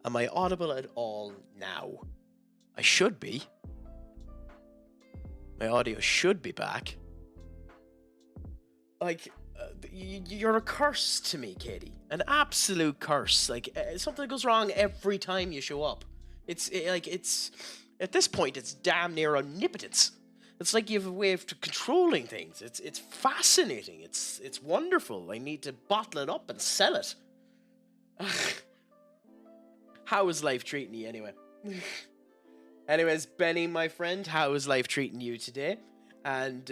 Am I audible at all now? I should be. My audio should be back. Like, you're a curse to me, Katie. An absolute curse. Like, something goes wrong every time you show up. It's at this point, it's damn near omnipotence. It's like you have a way of controlling things. It's fascinating. It's wonderful. I need to bottle it up and sell it. How is life treating you anyway? Anyways, Benny, my friend, how is life treating you today? And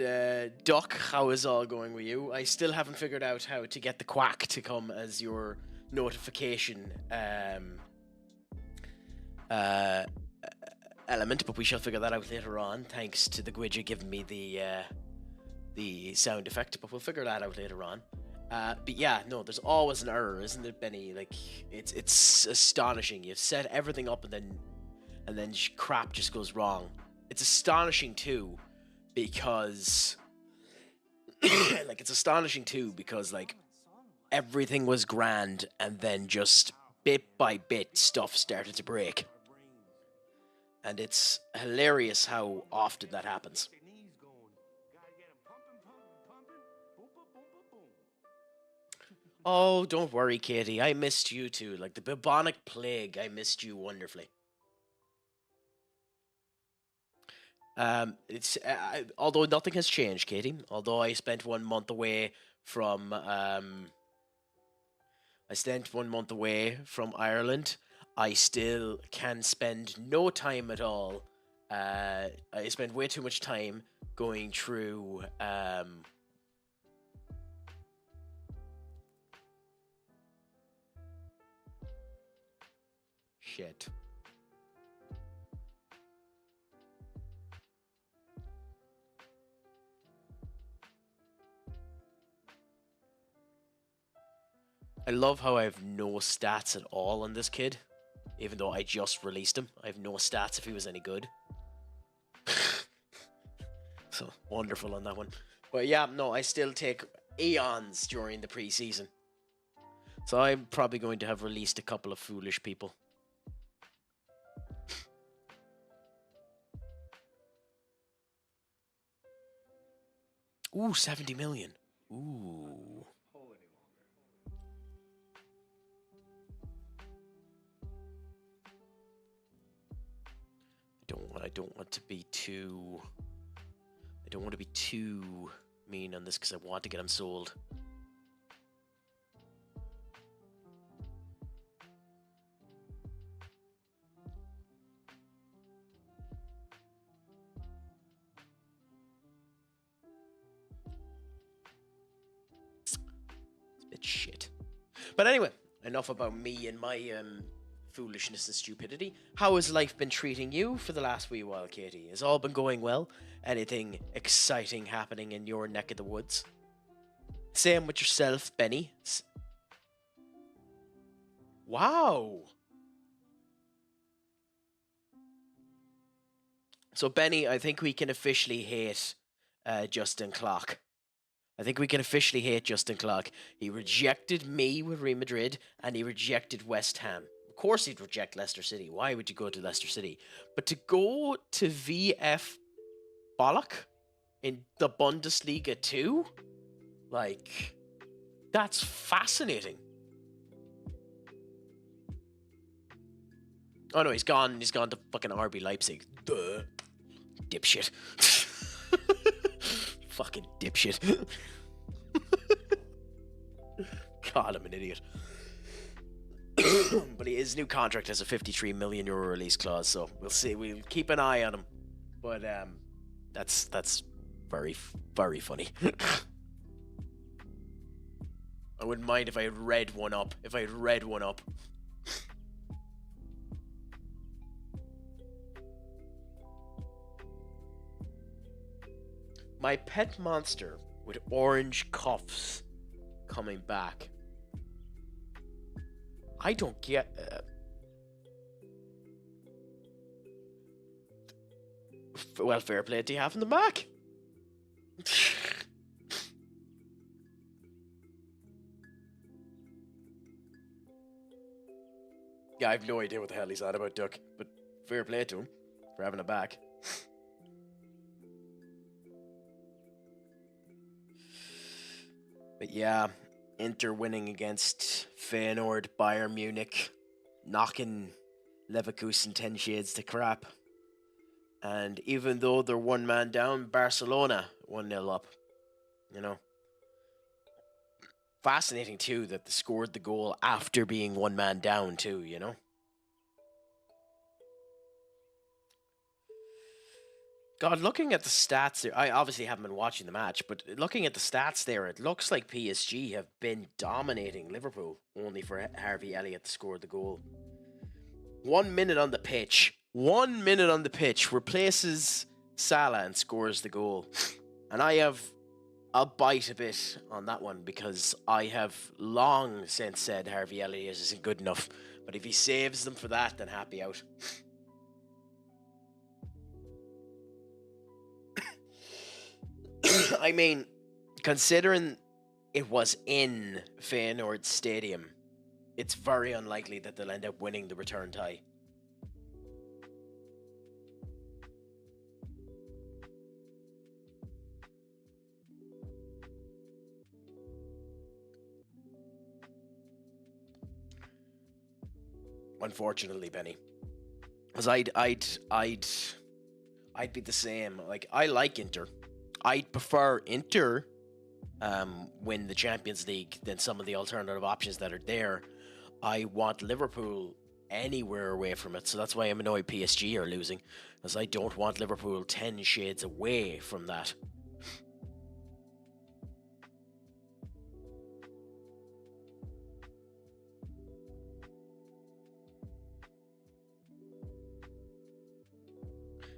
Duck, how is all going with you? I still haven't figured out how to get the quack to come as your notification element, but we shall figure that out later on, thanks to the Gwidget giving me the sound effect, but we'll figure that out later on. But yeah, no, there's always an error, isn't it, Benny? Like, it's astonishing. You've set everything up and then crap just goes wrong. It's astonishing too, because it's astonishing too because like everything was grand and then just bit by bit stuff started to break. And it's hilarious how often that happens. Oh, don't worry, Katie. I missed you too. Like the bubonic plague, I missed you wonderfully. Although nothing has changed, Katie. Although I spent 1 month away from Ireland, I still can spend no time at all. I spend way too much time going through shit. I love how I have no stats at all on this kid, even though I just released him. I have no stats if he was any good. So, wonderful on that one. But yeah, no, I still take eons during the preseason. So I'm probably going to have released a couple of foolish people. Ooh, 70 million. Ooh. I don't want to be too mean on this because I want to get him sold. It's a bit shit. But anyway, enough about me and my foolishness and stupidity. How has life been treating you for the last wee while, Katie? Has all been going well? Anything exciting happening in your neck of the woods? Same with yourself, Benny. Wow. So, Benny, I think we can officially hate Justin Clock. I think we can officially hate Justin Clock. He rejected me with Real Madrid, and he rejected West Ham. Of course he'd reject Leicester City. Why would you go to Leicester City? But to go to VF Bollock in the Bundesliga too? Like, that's fascinating. Oh no, he's gone to fucking RB Leipzig. Duh. Dipshit. Fucking dipshit. God, I'm an idiot. But his new contract has a 53 million euro release clause, so we'll see. We'll keep an eye on him. But that's very, very funny. I wouldn't mind if I had read one up. My pet monster with orange cuffs coming back. I don't get... well, fair play to you having them back. Yeah, I have no idea what the hell he's on about, Duck. But fair play to him for having it back. But yeah, Inter winning against Feyenoord, Bayern Munich, knocking Leverkusen 10 shades to crap. And even though they're one man down, Barcelona 1-0 up. You know. Fascinating too that they scored the goal after being one man down too, you know. God, looking at the stats there, I obviously haven't been watching the match, but looking at the stats there, it looks like PSG have been dominating Liverpool, only for Harvey Elliott to score the goal. 1 minute on the pitch. 1 minute on the pitch. Replaces Salah and scores the goal. And I'll bite a bit on that one because I have long since said Harvey Elliott isn't good enough. But if he saves them for that, then happy out. I mean, considering it was in Feyenoord Stadium, it's very unlikely that they'll end up winning the return tie. Unfortunately, Benny, because I'd be the same. Like, I like Inter. I'd prefer Inter win the Champions League than some of the alternative options that are there. I want Liverpool anywhere away from it, so that's why I'm annoyed PSG are losing, because I don't want Liverpool 10 shades away from that.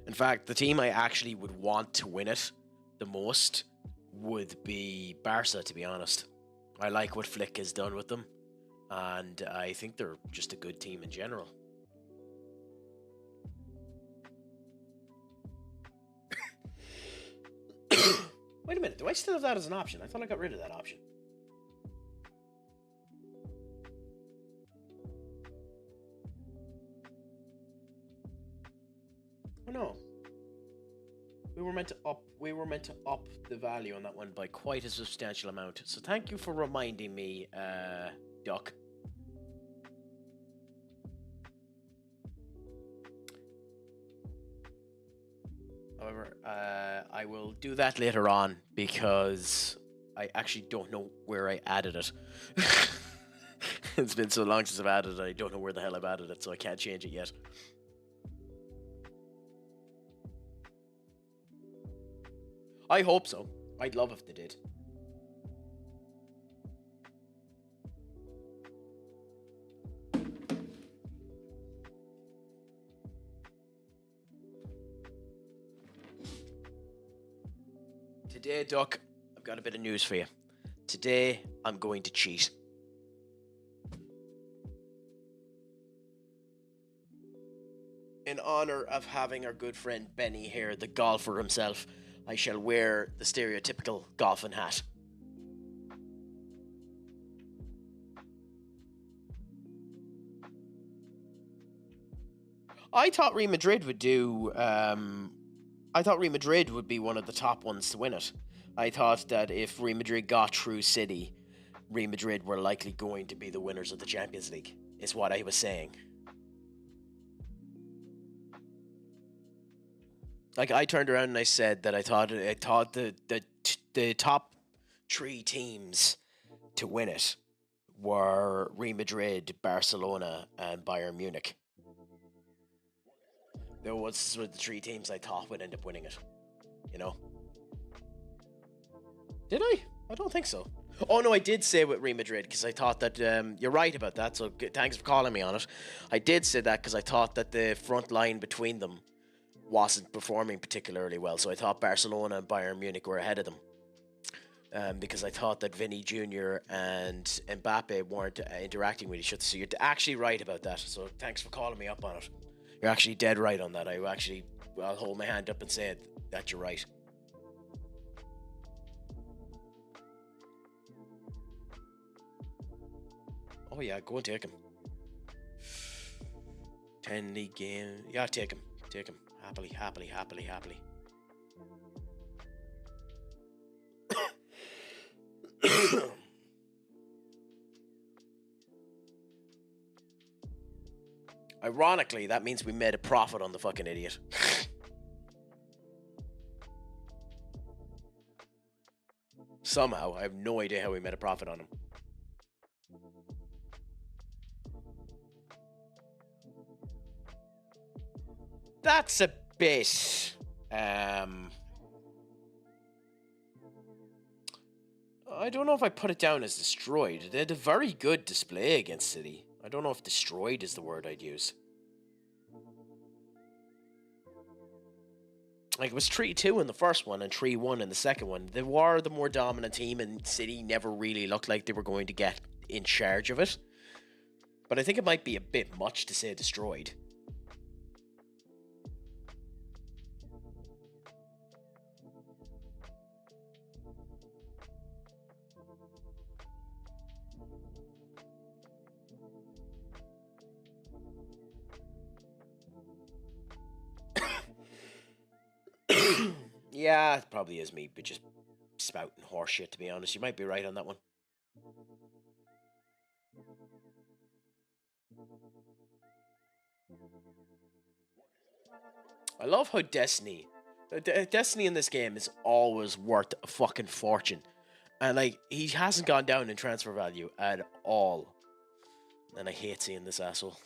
In fact, the team I actually would want to win it the most would be Barca, to be honest. I like what Flick has done with them, and I think they're just a good team in general. Wait a minute, do I still have that as an option? I thought I got rid of that option. Oh no. We were meant to up the value on that one by quite a substantial amount. So thank you for reminding me, Duck. However, I will do that later on because I actually don't know where I added it. It's been so long since I've added it, I don't know where the hell I've added it, so I can't change it yet. I hope so. I'd love if they did. Today, Duck, I've got a bit of news for you. Today, I'm going to cheat. In honor of having our good friend Benny here, the golfer himself, I shall wear the stereotypical golfing hat. I thought Real Madrid would do. I thought Real Madrid would be one of the top ones to win it. I thought that if Real Madrid got through City, Real Madrid were likely going to be the winners of the Champions League, is what I was saying. Like, I turned around and I said that I thought the top three teams to win it were Real Madrid, Barcelona, and Bayern Munich. Those were the three teams I thought would end up winning it. You know? Did I? I don't think so. Oh no, I did say with Real Madrid because I thought that you're right about that. So thanks for calling me on it. I did say that because I thought that the front line between them wasn't performing particularly well. So I thought Barcelona and Bayern Munich were ahead of them. Because I thought that Vinny Jr. and Mbappe weren't interacting with each other. So you're actually right about that. So thanks for calling me up on it. You're actually dead right on that. I'll hold my hand up and say that you're right. Oh yeah, go and take him. 10 league game. Yeah, take him. Take him. Happily, happily, happily, happily. Ironically, that means we made a profit on the fucking idiot. Somehow, I have no idea how we made a profit on him. That's a bit... I don't know if I put it down as destroyed. They had a very good display against City. I don't know if destroyed is the word I'd use. Like, it was 3-2 in the first one and 3-1 in the second one. They were the more dominant team, and City never really looked like they were going to get in charge of it. But I think it might be a bit much to say destroyed. Yeah, it probably is me, but just spouting horseshit, to be honest. You might be right on that one. I love how Destiny in this game is always worth a fucking fortune. And, like, he hasn't gone down in transfer value at all. And I hate seeing this asshole.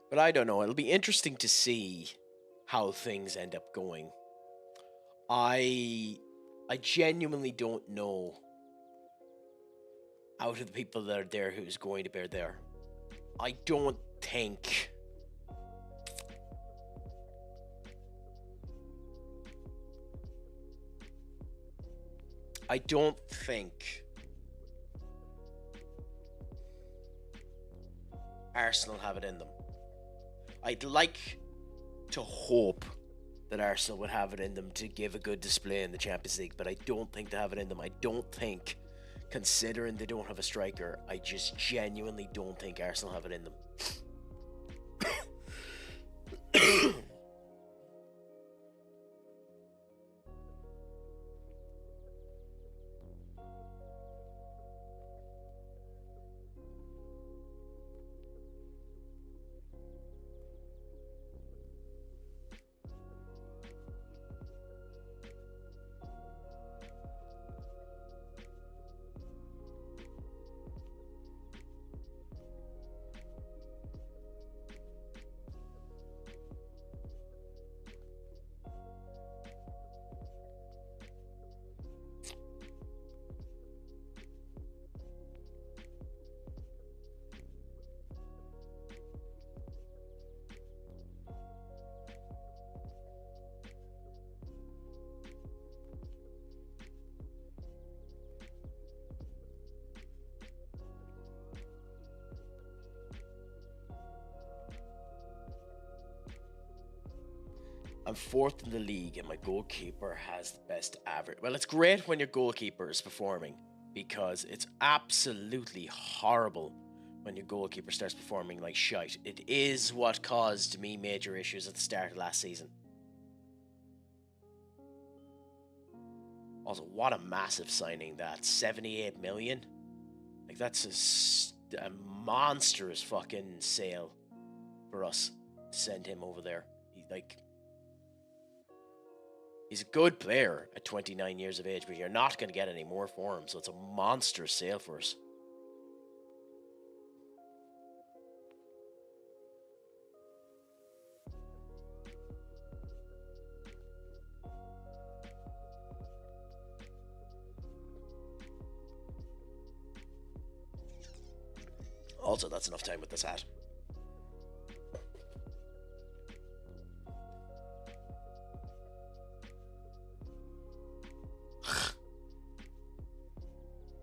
But I don't know. It'll be interesting to see how things end up going. I genuinely don't know out of the people that are there who's going to be there. I don't think Arsenal have it in them. I'd like to hope that Arsenal would have it in them to give a good display in the Champions League, but I don't think they have it in them. I don't think, considering they don't have a striker, I just genuinely don't think Arsenal have it in them. I'm fourth in the league and my goalkeeper has the best average. Well, it's great when your goalkeeper is performing, because it's absolutely horrible when your goalkeeper starts performing like shite. It is what caused me major issues at the start of last season. Also, what a massive signing that. 78 million. Like, that's a monstrous fucking sale for us to send him over there. He's a good player at 29 years of age, but you're not going to get any more for him, so it's a monstrous sale for us. Also, that's enough time with this hat.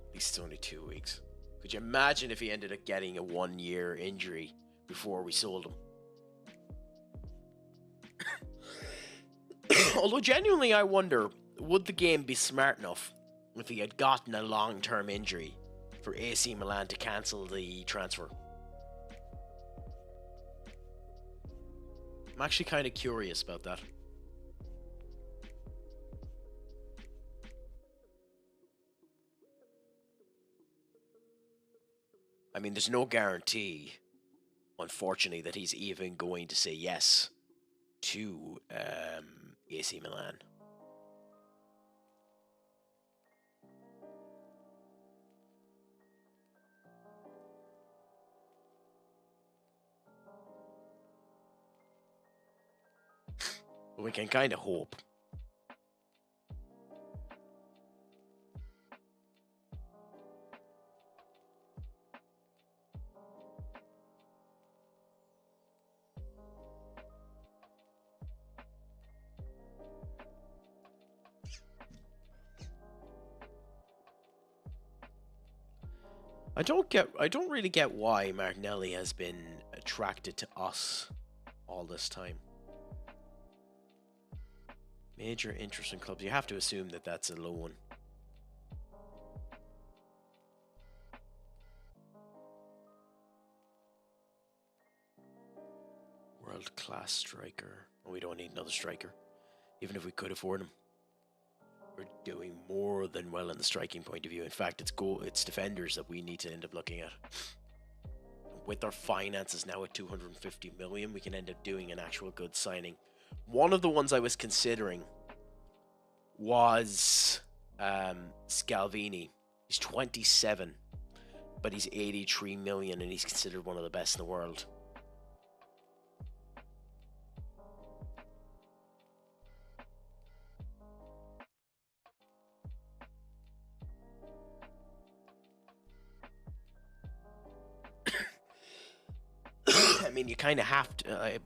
At least it's only 2 weeks. Could you imagine if he ended up getting a 1-year injury before we sold him? Although genuinely I wonder, would the game be smart enough if he had gotten a long-term injury for AC Milan to cancel the transfer? I'm actually kind of curious about that. I mean, there's no guarantee, unfortunately, that he's even going to say yes to AC Milan. But we can kind of hope. I don't really get why Martinelli has been attracted to us all this time. Major interest in clubs. You have to assume that that's a loan. World-class striker. Oh, we don't need another striker. Even if we could afford him. We're doing more than well in the striking point of view. In fact, it's defenders that we need to end up looking at. With our finances now at 250 million, we can end up doing an actual good signing. One of the ones I was considering was Scalvini. He's 27, but he's 83 million, and he's considered one of the best in the world. I mean, you kind of have to.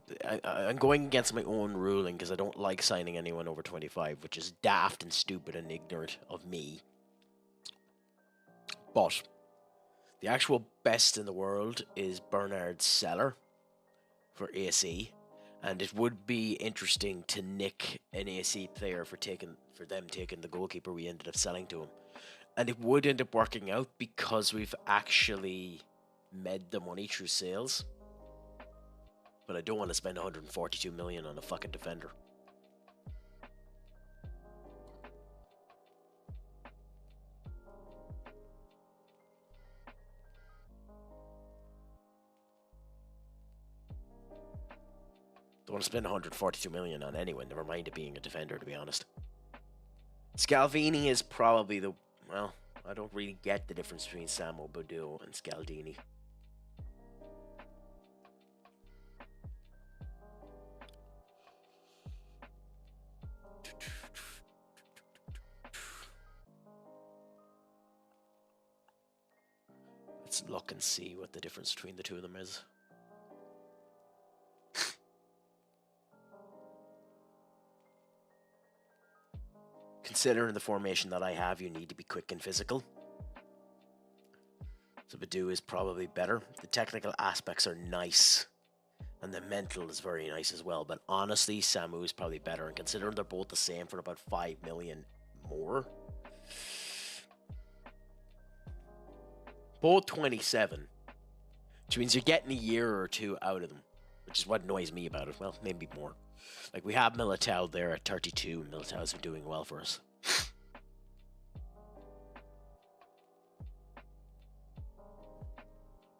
I'm going against my own ruling because I don't like signing anyone over 25, which is daft and stupid and ignorant of me. But the actual best in the world is Bernard Seller for AC, and it would be interesting to nick an AC player for them taking the goalkeeper we ended up selling to him, and it would end up working out because we've actually made the money through sales. But I don't want to spend 142 million on a fucking defender. Don't want to spend 142 million on anyone, never mind it being a defender, to be honest. Scalvini is probably well, I don't really get the difference between Samo Boudou and Scaldini. Let's look and see what the difference between the two of them is. Considering the formation that I have, you need to be quick and physical. So Badou is probably better. The technical aspects are nice, and the mental is very nice as well. But honestly, Samu is probably better. And considering they're both the same for about 5 million more, both 27, which means you're getting a year or two out of them, which is what annoys me about it. Well, maybe more. Like, we have Militao there at 32, and Militao's been doing well for us.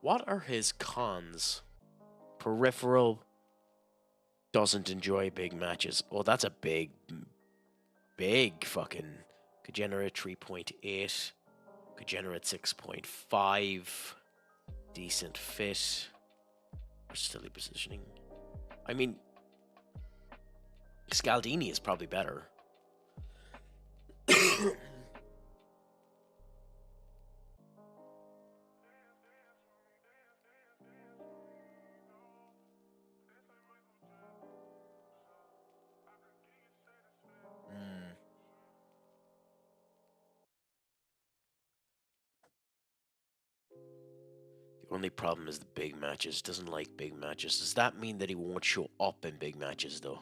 What are his cons? Peripheral, doesn't enjoy big matches. Oh, that's a big fucking... Could generate 3.8. Could generate 6.5. Decent fit. Versatility positioning. I mean, Scaldini is probably better. Only problem is the big matches. Doesn't like big matches. Does that mean that he won't show up in big matches though?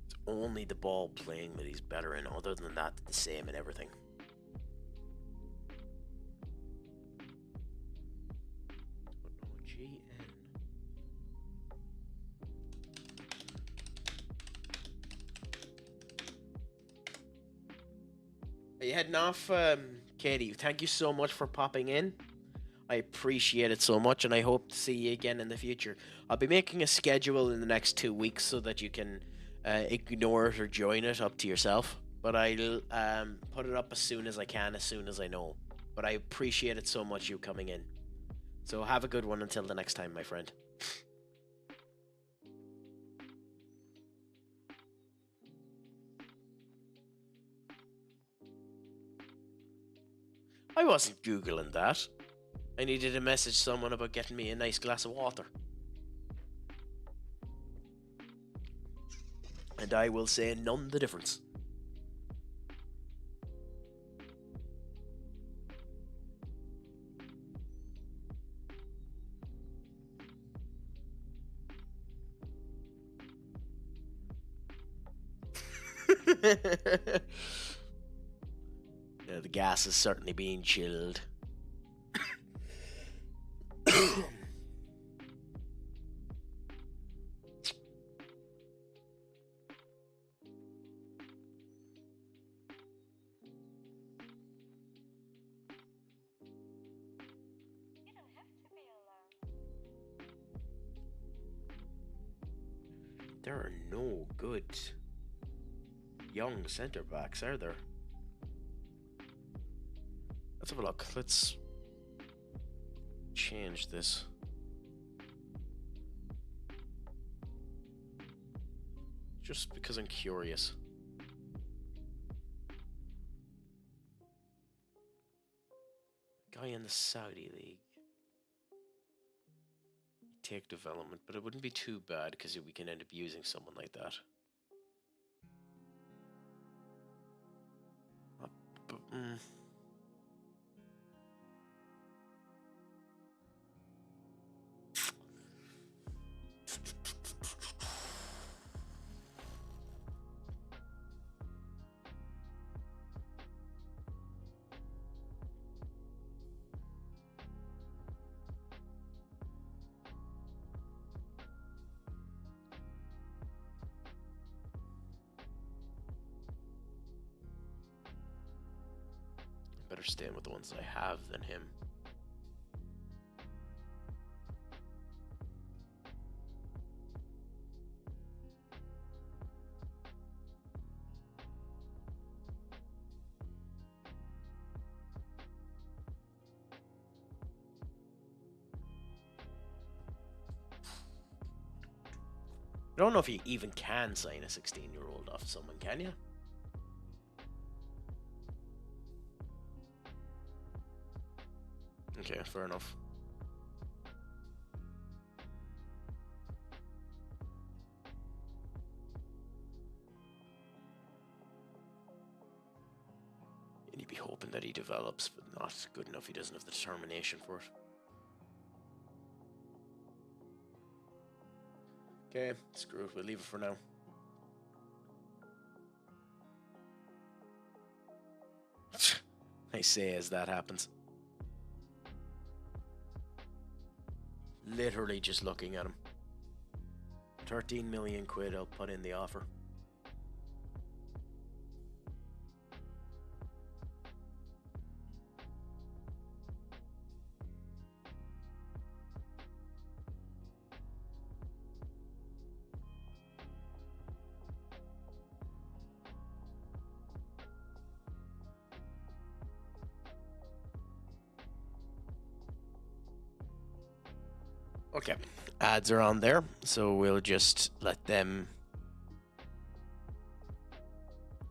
It's only the ball playing that he's better in. Other than that, the same in everything. Are you heading off, Katie? Thank you so much for popping in. I appreciate it so much, and I hope to see you again in the future. I'll be making a schedule in the next 2 weeks so that you can ignore it or join it, up to yourself. But I'll put it up as soon as I can, as soon as I know. But I appreciate it so much, you coming in. So have a good one until the next time, my friend. I wasn't Googling that. I needed to message someone about getting me a nice glass of water. And I will say none the difference. Yeah, the gas is certainly being chilled. There are no good young centre backs, are there? Let's have a look. Let's change this. Just because I'm curious. Guy in the Saudi League. Take development, but it wouldn't be too bad because we can end up using someone like that. Better staying with the ones that I have than him. I don't know if you even can sign a 16-year-old off someone, can you? Okay, fair enough. And you'd be hoping that he develops, but not good enough. He doesn't have the determination for it. Okay, screw it. We'll leave it for now. I say as that happens. Literally just looking at him. 13 million quid, I'll put in the offer. Okay, ads are on there, so we'll just let them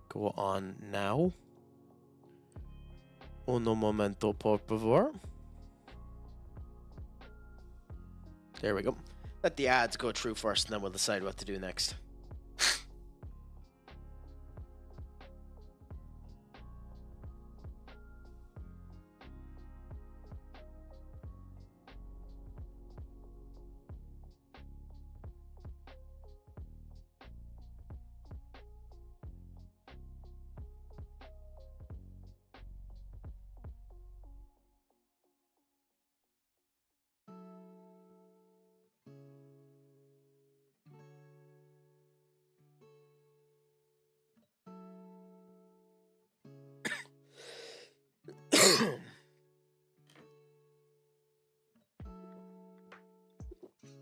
go on now. Un momento, por favor. There we go. Let the ads go through first, and then we'll decide what to do next.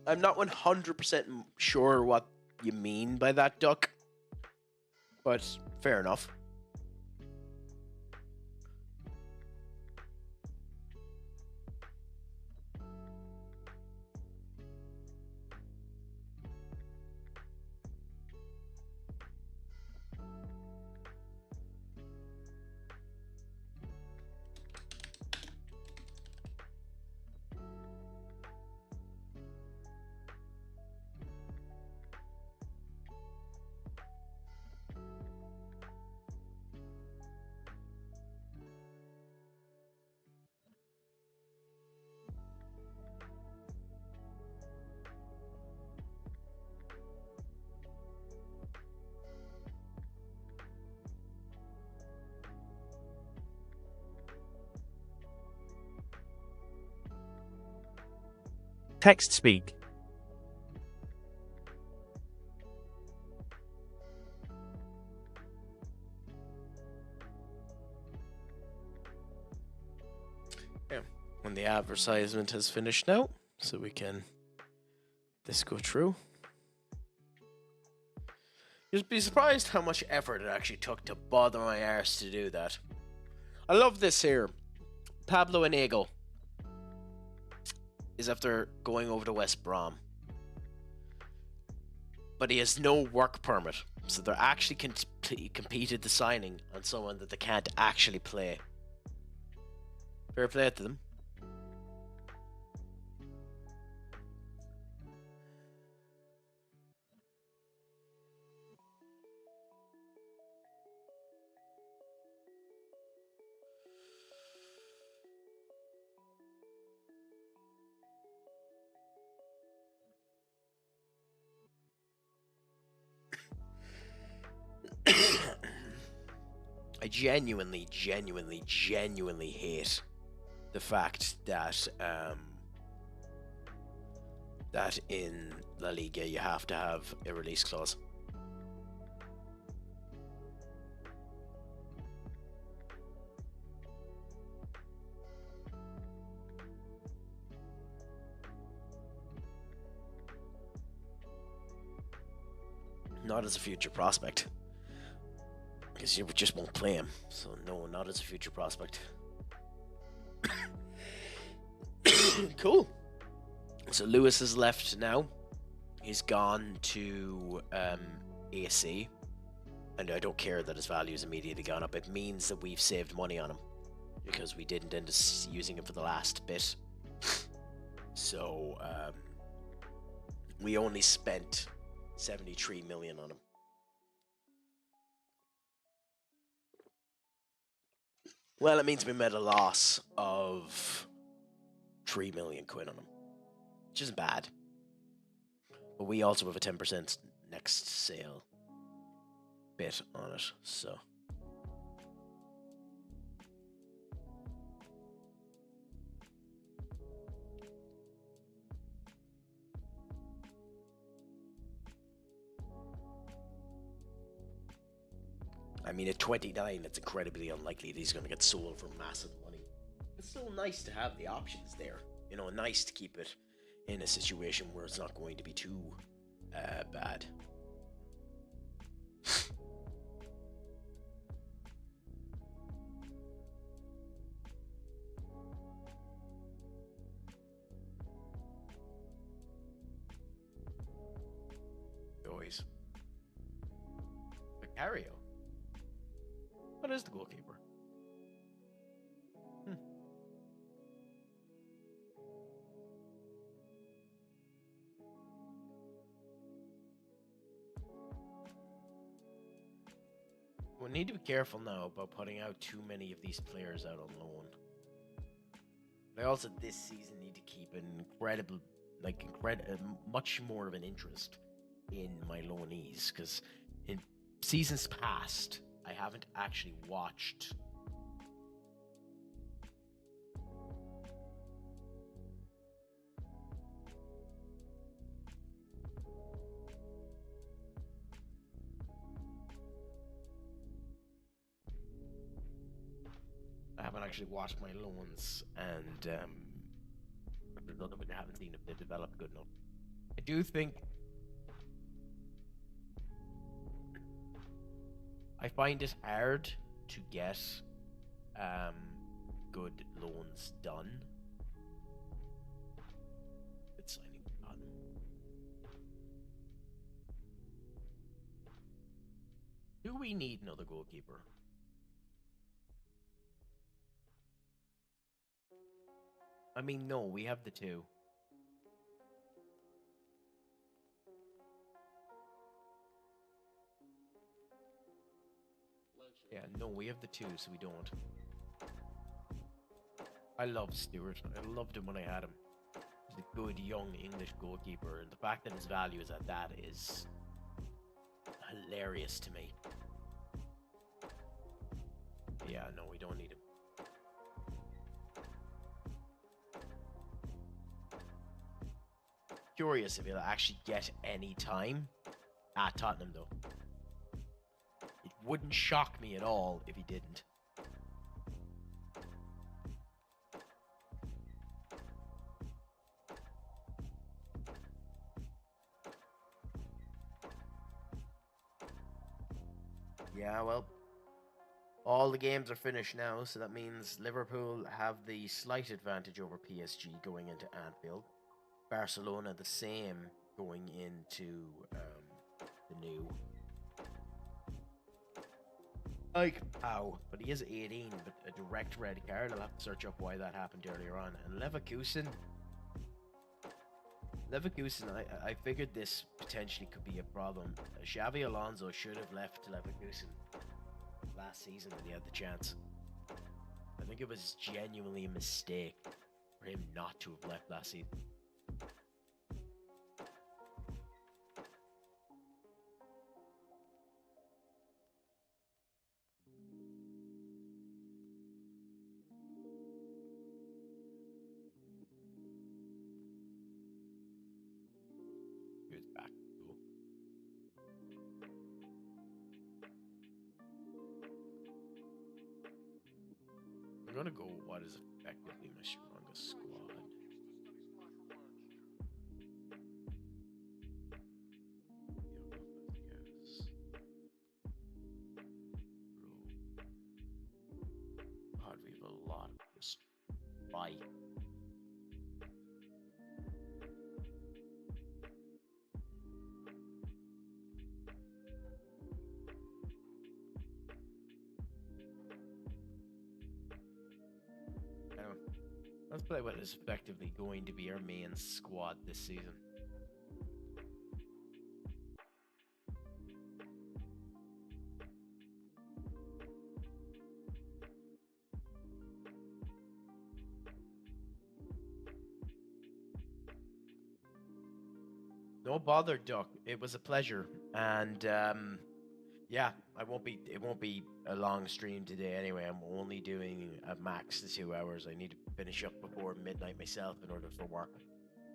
I'm not 100% sure what you mean by that, Duck, but fair enough. Text speak. Yeah. When the advertisement has finished now, so we can this go through. You'd be surprised how much effort it actually took to bother my arse to do that. I love this here. Pablo Inigo is after going over to West Brom, but he has no work permit, so they're actually competed the signing on someone that they can't actually play. Fair play to them. I genuinely hate the fact that that in La Liga you have to have a release clause. Not as a future prospect, because you just won't play him. So no, not as a future prospect. Cool. So Lewis has left now. He's gone to AC, and I don't care that his value is immediately gone up. It means that we've saved money on him because we didn't end up using him for the last bit. So we only spent 73 million on him. Well, it means we made a loss of 3 million quid on him, which isn't bad. But we also have a 10% next sale bit on it, so. I mean, at 29, it's incredibly unlikely that he's going to get sold for massive money. It's still nice to have the options there. You know, nice to keep it in a situation where it's not going to be too bad. Boys. Vicario. What is the goalkeeper? We need to be careful now about putting out too many of these players out on loan. But I also this season need to keep an much more of an interest in my loanees, because in seasons past I haven't actually watched my loans, and as a result of it, I haven't seen if they develop good enough. I do think I find it hard to get good loans done. It's signing done. Do we need another goalkeeper? I mean, no, we have the two. Yeah, no, we have the two, so we don't. I love Stewart. I loved him when I had him. He's a good young English goalkeeper, and the fact that his value is at that is hilarious to me. Yeah, no, we don't need him. Curious if he'll actually get any time at Tottenham, though. It wouldn't shock me at all if he didn't. Yeah, well, all the games are finished now, so that means Liverpool have the slight advantage over PSG going into Anfield. Barcelona the same going into the new. Like, ow, but he is 18, but a direct red card. I'll have to search up why that happened earlier on. And Leverkusen, I figured this potentially could be a problem. Xavi Alonso should have left Leverkusen last season when he had the chance. I think it was genuinely a mistake for him not to have left last season. I'm gonna go with what is effectively my strongest squad. God, we have a lot of this fight. Let's play what is effectively going to be our main squad this season. No bother, Duck. It was a pleasure, and yeah, it won't be a long stream today anyway. I'm only doing a max of 2 hours. I need to finish up before midnight myself in order for work.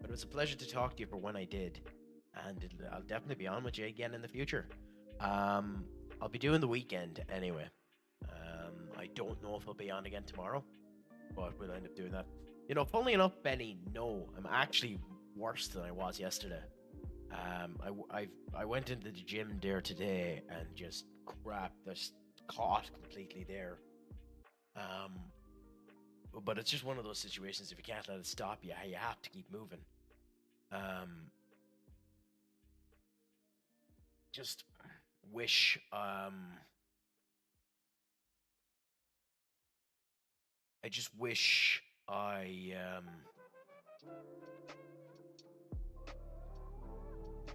But it was a pleasure to talk to you for when I did, and I'll definitely be on with you again in the future. I'll be doing the weekend anyway. I don't know if I'll be on again tomorrow, but we'll end up doing that. You know, funnily enough, Benny, no, I'm actually worse than I was yesterday. I went into the gym there today and just caught completely there. But it's just one of those situations. If you can't let it stop you, you have to keep moving. Just wish I just wish I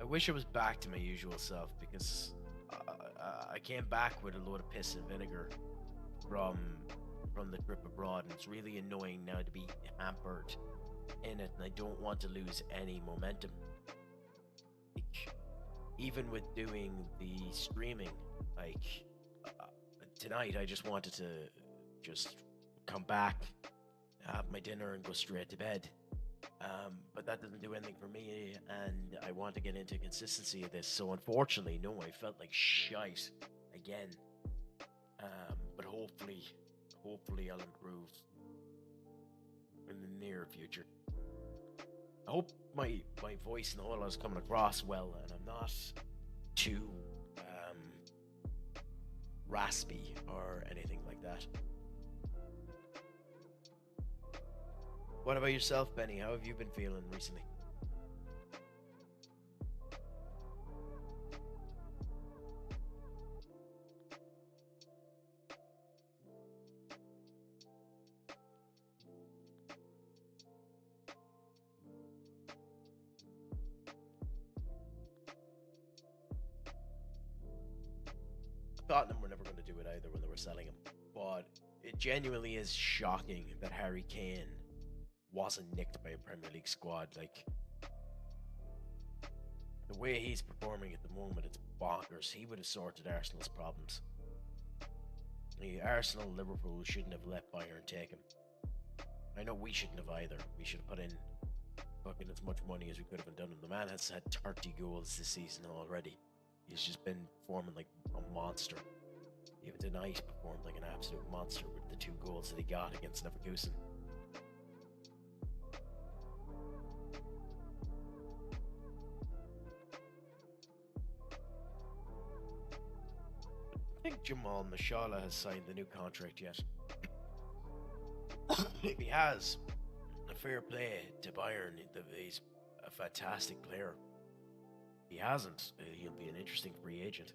wish I was back to my usual self, because I came back with a load of piss and vinegar from the trip abroad, and it's really annoying now to be hampered in it, and I don't want to lose any momentum. Like, even with doing the streaming, like tonight, I just wanted to just come back, have my dinner, and go straight to bed. But that doesn't do anything for me, and I want to get into consistency of this. So unfortunately, no, I felt like shite again. But hopefully I'll improve in the near future. I hope my voice and all is coming across well, and I'm not too raspy or anything like that. What about yourself, Benny? How have you been feeling recently? Tottenham were never going to do it either when they were selling him, but it genuinely is shocking that Harry Kane wasn't nicked by a Premier League squad. Like, the way he's performing at the moment, it's bonkers. He would have sorted Arsenal's problems. Arsenal, Liverpool shouldn't have let Bayern take him. I know we shouldn't have either. We should have put in fucking as much money as we could have done him. The man has had 30 goals this season already. He's just been performing like a monster. Even tonight, performed like an absolute monster with the 2 goals that he got against Leverkusen. I think Jamal Mashallah has signed the new contract yet. If he has, a fair play to Bayern. He's a fantastic player. If he hasn't, he'll be an interesting free agent.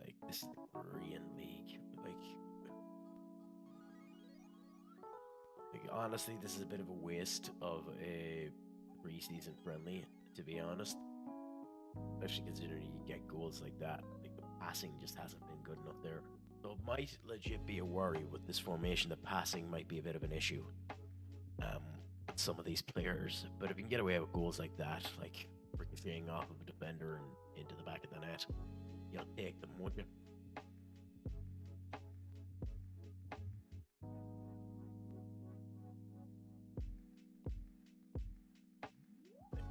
Like, this is the Korean League. Like, honestly, this is a bit of a waste of a pre-season friendly, to be honest. Especially considering you get goals like that. Like, the passing just hasn't been good enough there. So it might legit be a worry with this formation. The passing might be a bit of an issue with some of these players. But if you can get away with goals like that, like ricocheting off of a defender and into the back of the net, you'll take them, won't you?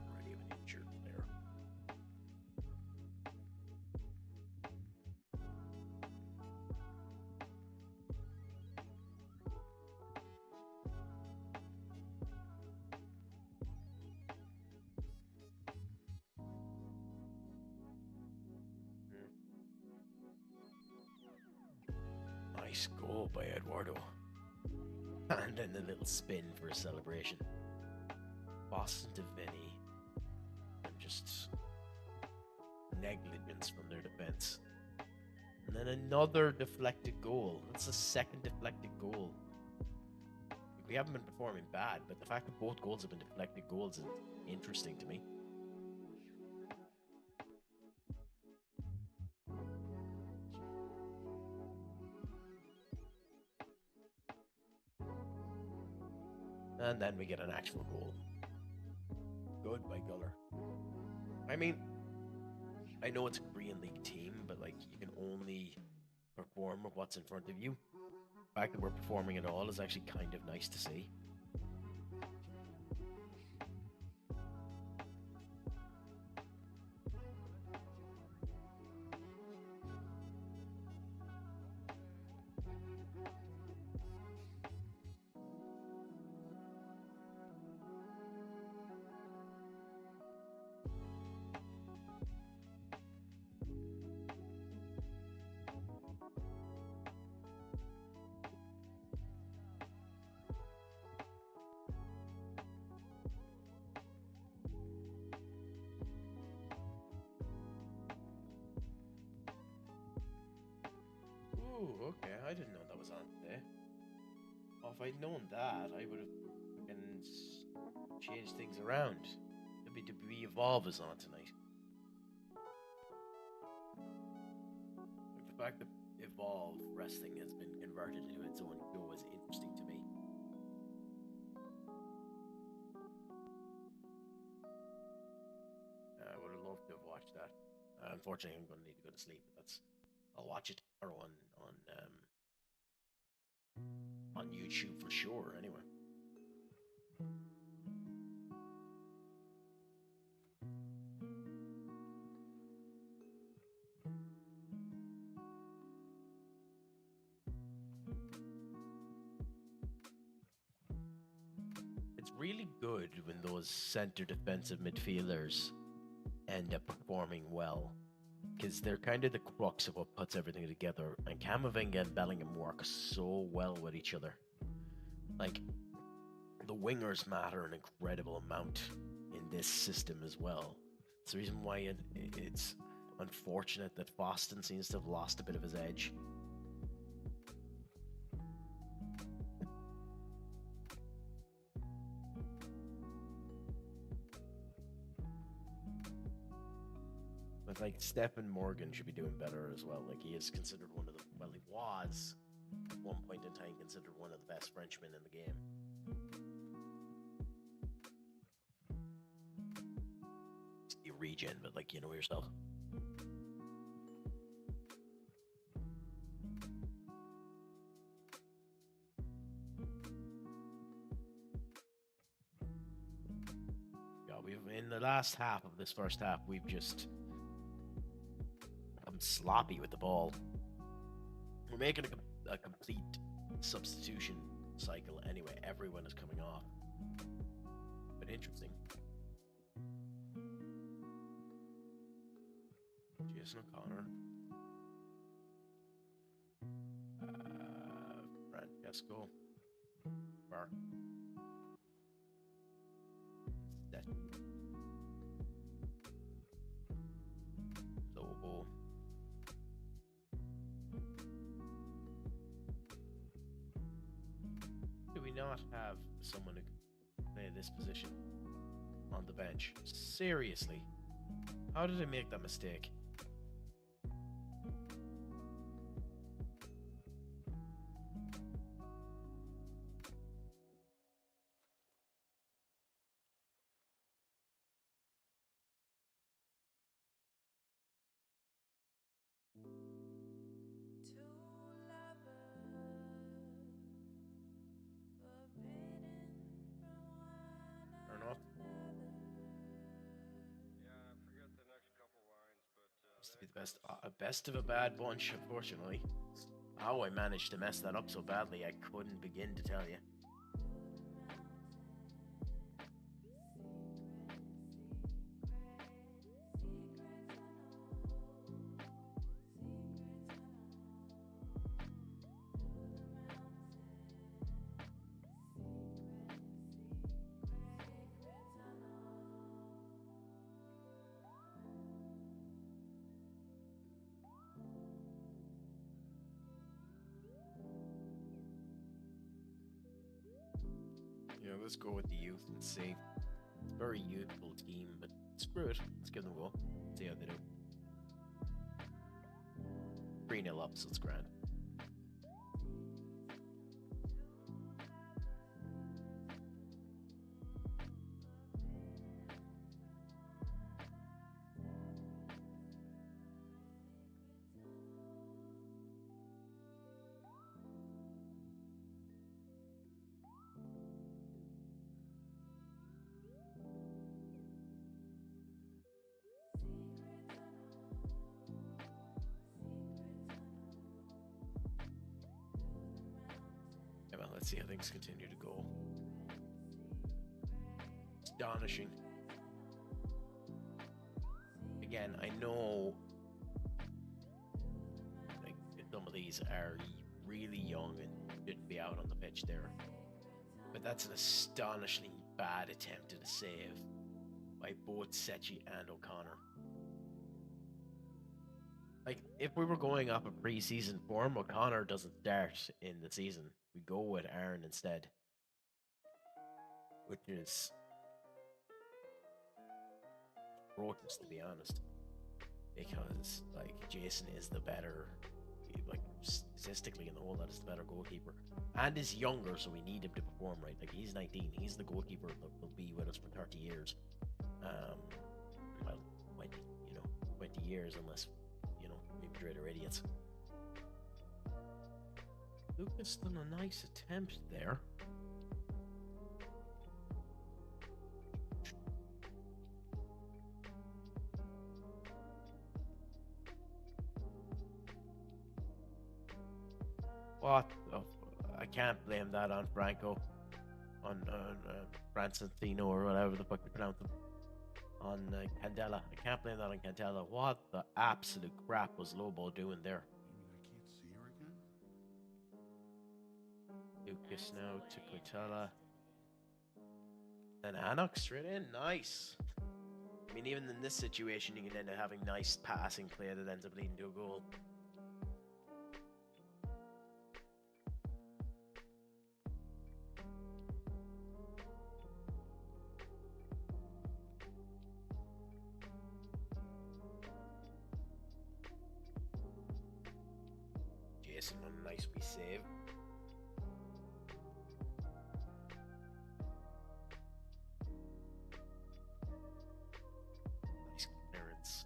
Already have an injured player. Nice goal by Eduardo. And then the little spin for a celebration. Boston to Vinny. And just negligence from their defense. And then another deflected goal. That's the second deflected goal. We haven't been performing bad, but the fact that both goals have been deflected goals is interesting to me. And then we get an actual goal. Good by Guller. I mean, I know it's a Korean League team, but like, you can only perform with what's in front of you. The fact that we're performing at all is actually kind of nice to see. Oh, okay. I didn't know that was on today. Well, if I'd known that, I would have changed things around. WWE Evolve is on tonight. Like the fact that Evolve Wrestling has been converted into its own show is interesting to me. I would have loved to have watched that. Unfortunately, I'm going to need to go to sleep, but I'll watch it tomorrow on YouTube for sure. Anyway. It's really good when those center defensive midfielders end up performing well, because they're kind of the crux of what puts everything together. And Camavinga and Bellingham work so well with each other. Like, the wingers matter an incredible amount in this system as well. It's the reason why it's unfortunate that Fosten seems to have lost a bit of his edge. But like Stephen Morgan should be doing better as well. Like, he is considered one of the, well, he was at one point in time considered one of the best Frenchmen in the game. You regen, but like, you know yourself. Yeah, we've in the last half of this first half, we've just become sloppy with the ball. We're making a complete substitution cycle anyway. Everyone is coming off. But interesting. Jason O'Connor. Francesco. Bar. Lobo. Do we not have someone who can play this position on the bench? Seriously. How did I make that mistake? Turn off. Used to be the best of a bad bunch, unfortunately. How I managed to mess that up so badly, I couldn't begin to tell you. Yeah, let's go with the youth and see. It's a very youthful team, but screw it. Let's give them a go. See how they do. 3-0 up, so it's grand. Well, let's see how things continue to go. Astonishing. Again, I know like some of these are really young and shouldn't be out on the pitch there, but that's an astonishingly bad attempt at a save by both Secchi and O'Connor. Like, if we were going off a pre-season form, O'Connor doesn't start in the season. We go with Aaron instead, which is atrocious, to be honest. Because, like, Jason is the better, like, statistically in the whole lot is the better goalkeeper, and is younger, so we need him to perform right. Like, he's 19, he's the goalkeeper that will be with us for 30 years. Well, 20, 20 years, unless, Real Madrid are idiots. Lucas done a nice attempt there. What? Oh, I can't blame that on Franco, on Francentino, or whatever the fuck you pronounce him. On Candela. I can't blame that on Candela. What the absolute crap was Lobo doing there? You mean I can't see her again? Lucas now to Quintela. Then Anok straight in. Nice. I mean, even in this situation, you can end up having nice passing play that ends up leading to a goal. Jason on a nice wee save. Nice clearance.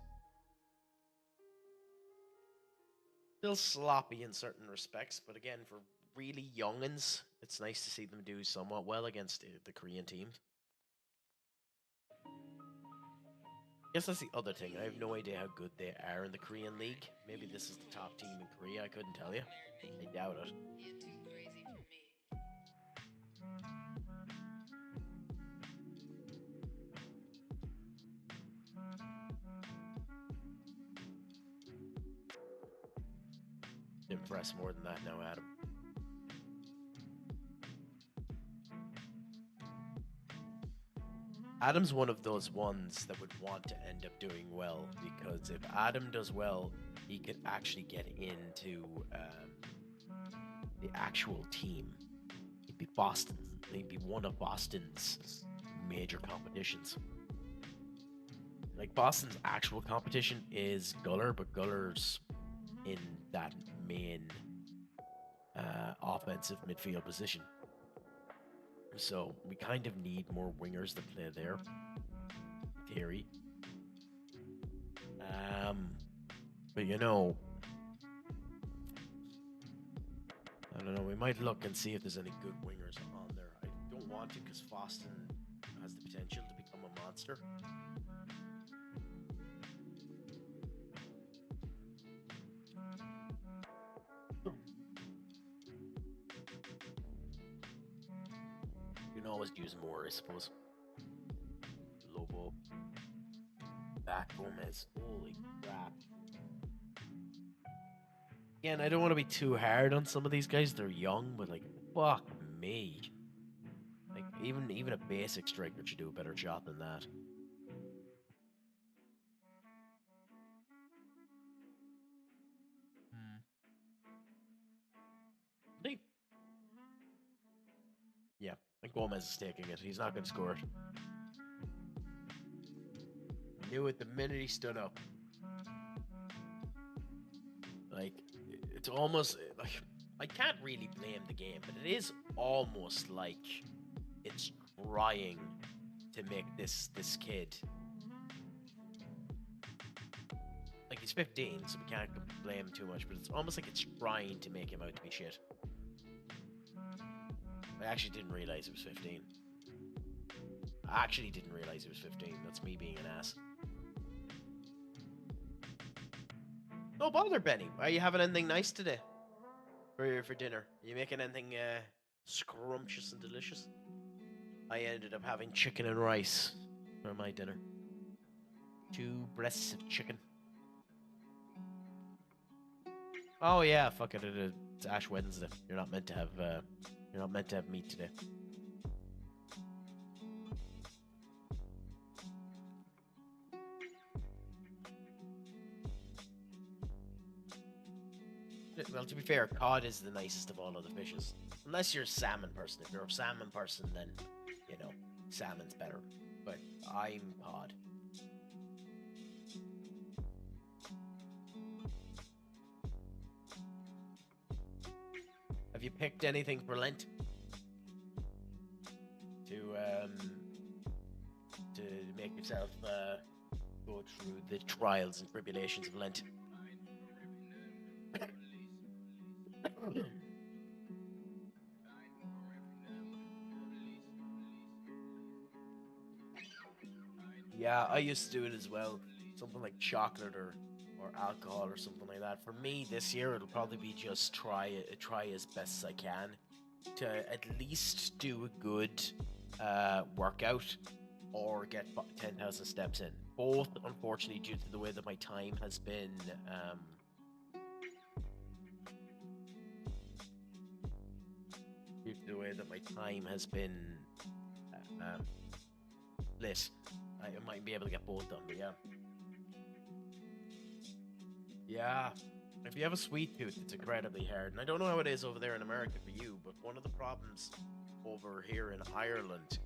Still sloppy in certain respects, but again, for really youngins, it's nice to see them do somewhat well against the Korean teams. I guess that's the other thing. I have no idea how good they are in the Korean league. Maybe this is the top team in Korea. I couldn't tell you. I doubt it. Impress more than that now, Adam. Adam's one of those ones that would want to end up doing well, because if Adam does well, he could actually get into the actual team. He'd be Boston. He'd be one of Boston's major competitions. Like, Boston's actual competition is Guller, but Guller's in that main offensive midfield position. So we kind of need more wingers that play there, in theory. But I don't know. We might look and see if there's any good wingers on there. I don't want to, because Boston has the potential to become a monster. You can always use more, I suppose. Lobo. Back Gomez. Holy crap. Again, I don't want to be too hard on some of these guys. They're young, but like, fuck me. Like, even a basic striker should do a better job than that. Yeah, and Gomez is taking it. He's not going to score it. Knew it the minute he stood up. Like, it's almost like, I can't really blame the game, but it is almost like it's trying to make this kid, like, he's 15, so we can't blame him too much, but it's almost like it's trying to make him out to be shit. I actually didn't realize he was 15. I actually didn't realize he was 15. That's me being an ass. No bother, Benny. Are you having anything nice today for dinner? Are you making anything scrumptious and delicious? I ended up having chicken and rice for my dinner. 2 breasts of chicken. Oh yeah, fuck it. It's Ash Wednesday. You're not meant to have meat today. Well, to be fair, cod is the nicest of all other fishes. Unless you're a salmon person. If you're a salmon person, then, you know, salmon's better. But I'm cod. Have you picked anything for Lent? To make yourself go through the trials and tribulations of Lent. Yeah, I used to do it as well. Something like chocolate or alcohol or something like that. For me, this year it'll probably be just try as best as I can to at least do a good workout or get 10,000 steps in. Both, unfortunately, due to the way that my time has been lit. I might be able to get both done, but yeah. Yeah. If you have a sweet tooth, it's incredibly hard. And I don't know how it is over there in America for you, but one of the problems over here in Ireland,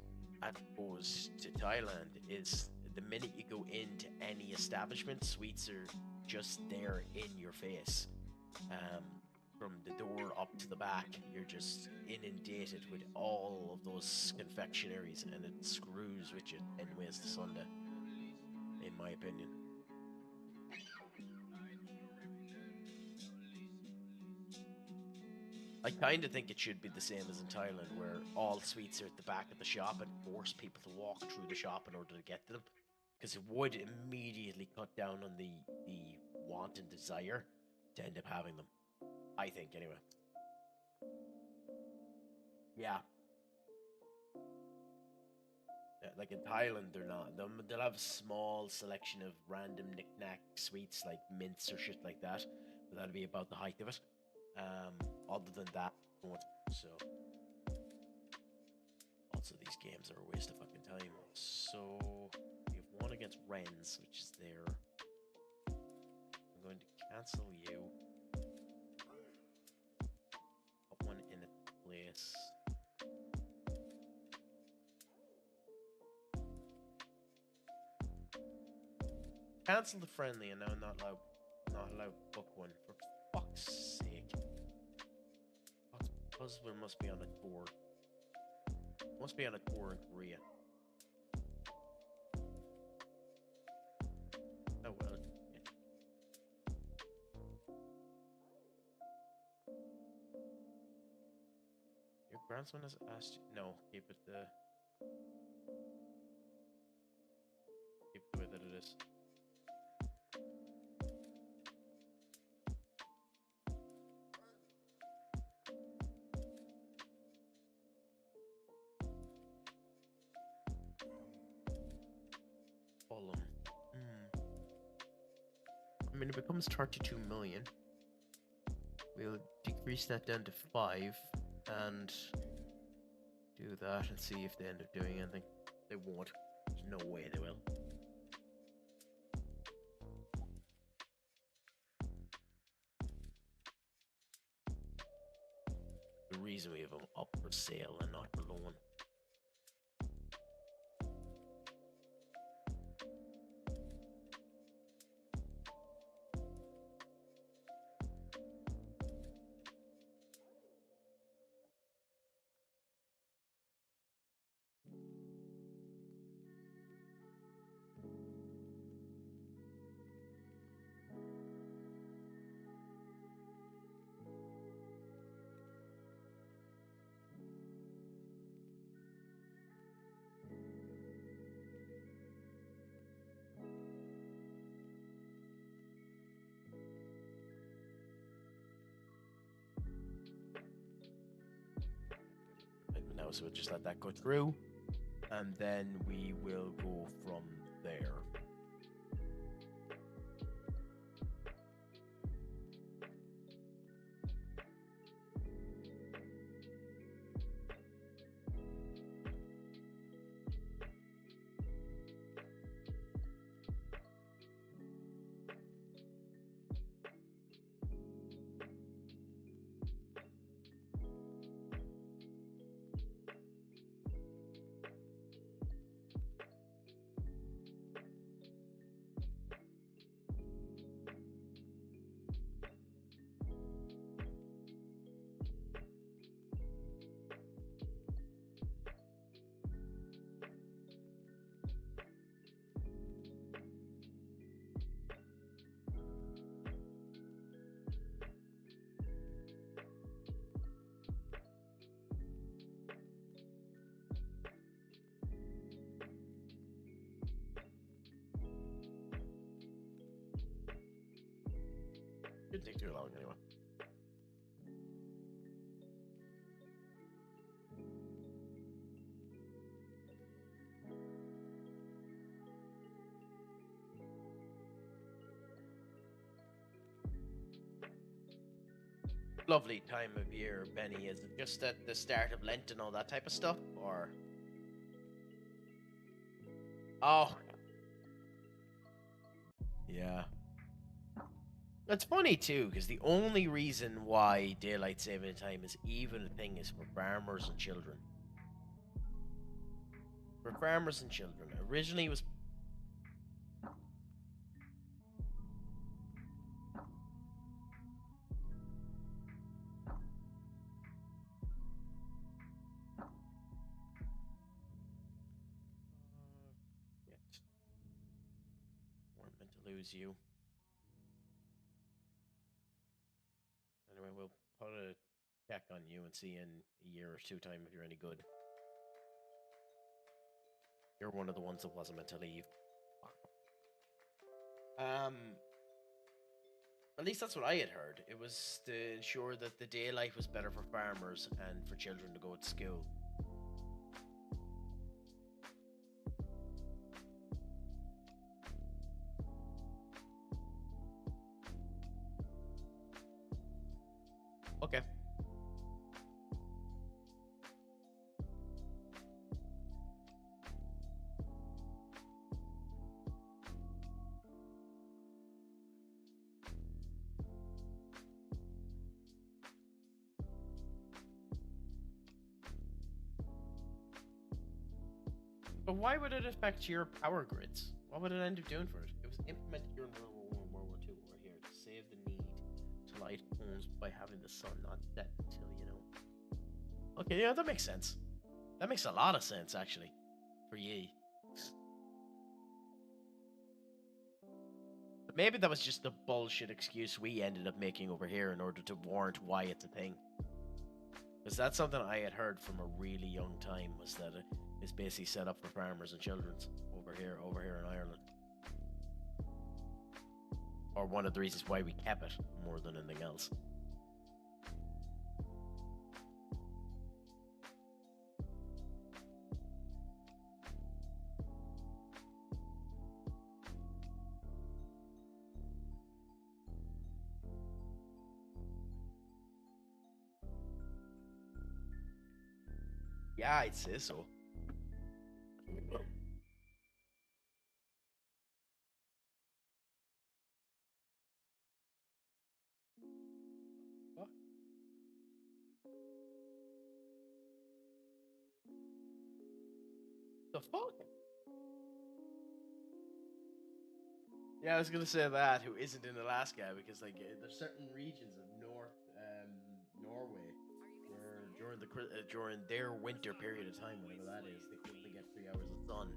as opposed to Thailand, is the minute you go into any establishment, sweets are just there in your face. From the door up to the back, you're just inundated with all of those confectionaries, and it screws with you 10 ways to Sunday, in my opinion. I kind of think it should be the same as in Thailand, where all sweets are at the back of the shop and force people to walk through the shop in order to get to them, because it would immediately cut down on the want and desire to end up having them. I think, anyway. Yeah. Like in Thailand, they're not. They'll have a small selection of random knick-knack sweets like mints or shit like that, but that'll be about the height of it. Other than that, so also these games are a waste of fucking time. So we have one against Rennes, which is there. I'm going to cancel you. Put one in its place. Cancel the friendly, and now I'm not allowed to book one. For fuck's sake. Husband must be on a tour. Must be on a tour in Korea. Oh well. Yeah. Your grandson has asked you. No, keep it the way that it is. I mean, it becomes 32 million. We'll decrease that down to 5 and do that and see if they end up doing anything. They won't. There's no way they will. The reason we have them up for sale and not for loan. Now, so we'll just let that go through, and then we will go from there. Shouldn't take too long anyway. Lovely time of year, Benny. Is it just at the start of Lent and all that type of stuff, or? Oh, yeah. It's funny too, because the only reason why daylight saving time is even a thing is for farmers and children. For farmers and children. Originally it was... Shit. We're meant to lose you. Anyway, we'll put a check on you and see in a year or two time if you're any good. You're one of the ones that wasn't meant to leave. At least that's what I had heard. It was to ensure that the daylight was better for farmers and for children to go to school. Okay. But why would it affect your power grids? What would it end up doing for it? It was implemented during World War I and World War II over here to save the need to light homes by having the sun not set until, you know. Okay, yeah, that makes sense. That makes a lot of sense, actually, for ye. But maybe that was just the bullshit excuse we ended up making over here in order to warrant why it's a thing. Because that's something I had heard from a really young time, was that it's basically set up for farmers and children's over here in Ireland. Or one of the reasons why we kept it more than anything else. Yeah, I'd say so. What? The fuck? Yeah, I was gonna say that. Who isn't in Alaska? Because like, there's certain regions of North Norway where during their winter period of time, whatever that is, they can only get 3 hours of sun.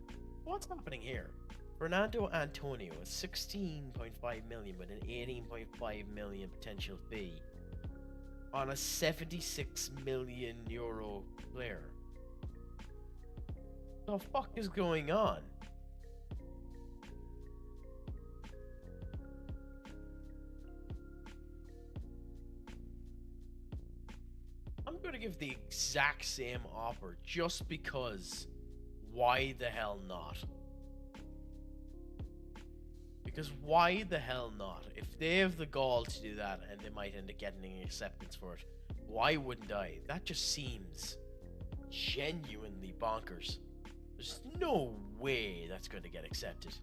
What's happening here? Fernando Antonio is 16.5 million with an 18.5 million potential fee on a 76 million euro player. The fuck is going on? I'm gonna give the exact same offer just because. Why the hell not? Because why the hell not? If they have the gall to do that and they might end up getting acceptance for it, why wouldn't I? That just seems genuinely bonkers. There's no way that's going to get accepted.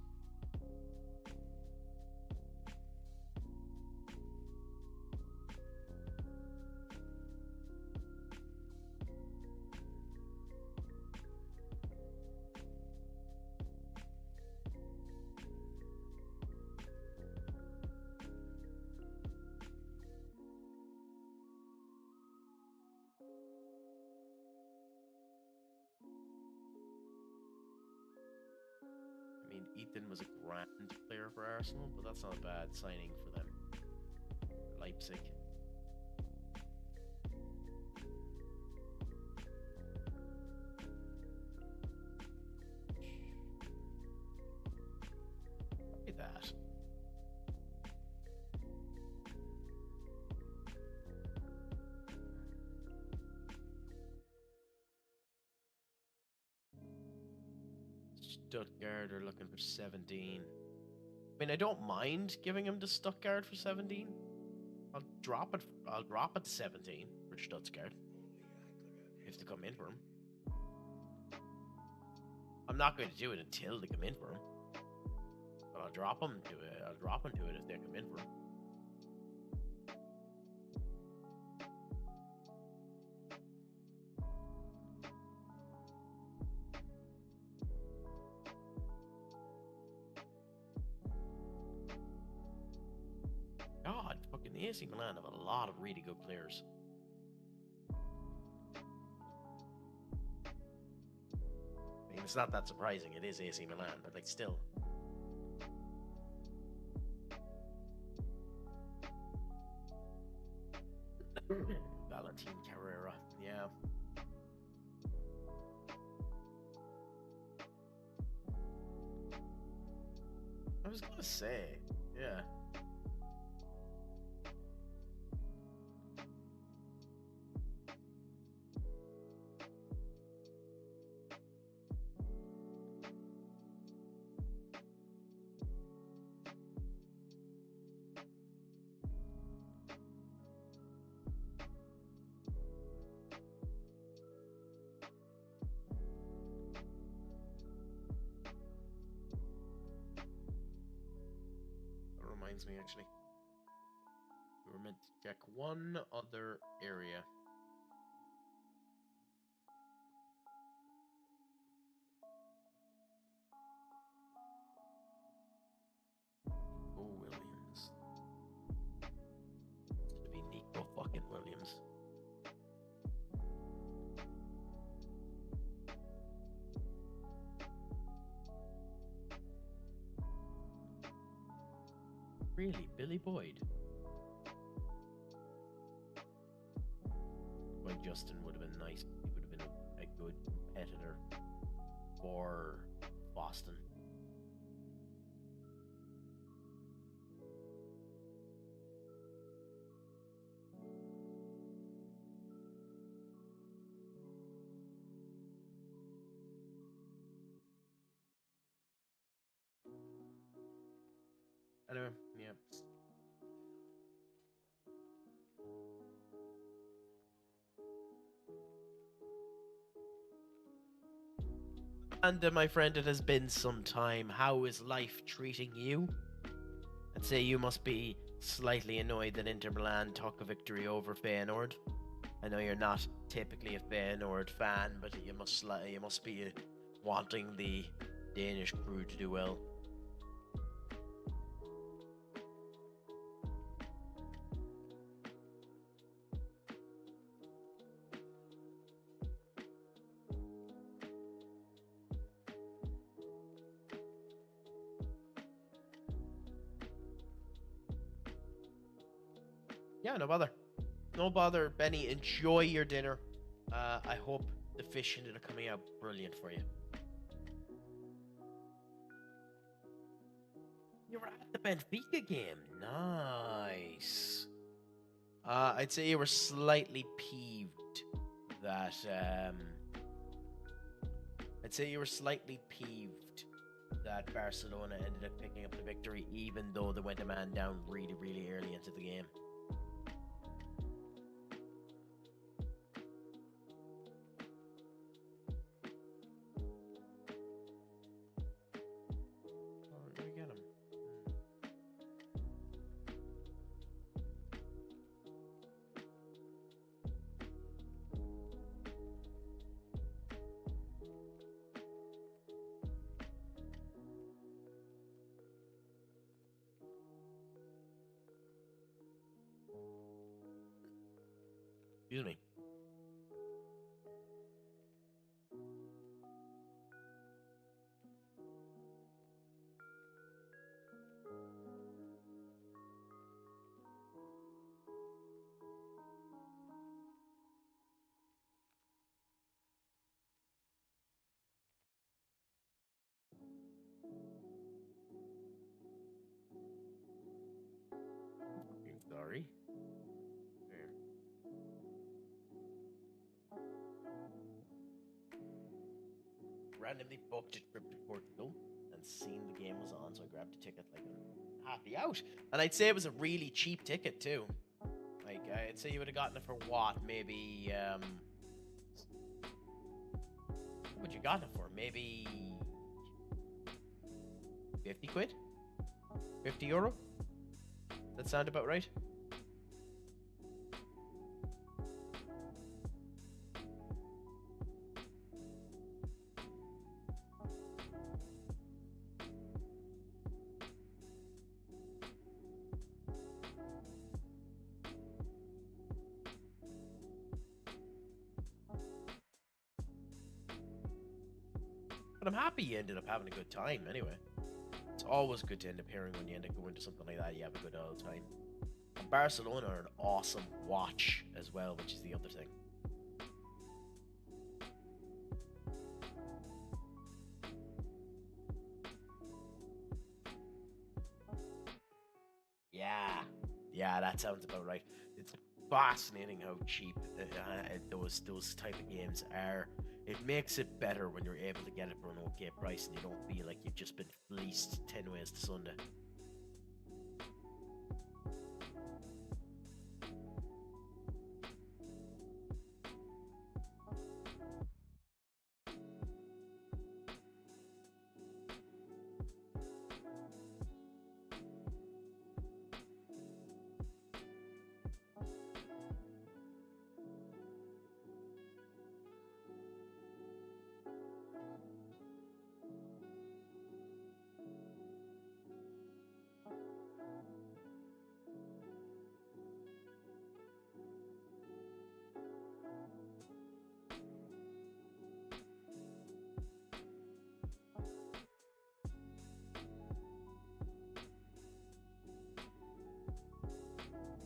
I mean, Ethan was a grand player for Arsenal, but that's not a bad signing for them. Leipzig. Look at that. Stuttgart are looking for 17. I mean, I don't mind giving him to Stuttgart for 17. I'll drop it. I'll drop it to 17 for Stuttgart if they come in for him. I'm not going to do it until they come in for him, but I'll drop him to it. I'll drop him to it if they come in for him. God, fucking AC Milan have a lot of really good players. I mean, it's not that surprising. It is AC Milan, but like still. Valentin Carrera, yeah. I was gonna say, yeah. Me actually. We were meant to check one other area. Oh, Williams. To be Nico fucking Williams. Really, Billy Boyd? Like Justin would have been nice. He would have been a good competitor for Boston. Anyway, yeah. And my friend, it has been some time. How is life treating you? I'd say you must be slightly annoyed that Inter Milan took a victory over Feyenoord. I know you're not typically a Feyenoord fan, but you must be wanting the Danish crew to do well. Yeah, no bother. No bother, Benny. Enjoy your dinner. I hope the fish ended up coming out brilliant for you. You were at the Benfica game. Nice. I'd say you were slightly peeved that. I'd say you were slightly peeved that Barcelona ended up picking up the victory, even though they went a man down really, really early into the game. Excuse me. Sorry. There. randomly booked a trip to Portugal and seen the game was on, so I grabbed a ticket like happy out. And I'd say it was a really cheap ticket too. Like I'd say you would have gotten it for what? Maybe what would you gotten it for? Maybe 50 quid? 50 euro? That sound about right? But I'm happy you ended up having a good time anyway. It's always good to end up hearing when you end up going to something like that, you have a good old time. And Barcelona are an awesome watch as well, which is the other thing. Yeah, that sounds about right. It's fascinating how cheap those type of games are. It makes it better when you're able to get it for an okay price and you don't feel like you've just been fleeced 10 ways to Sunday.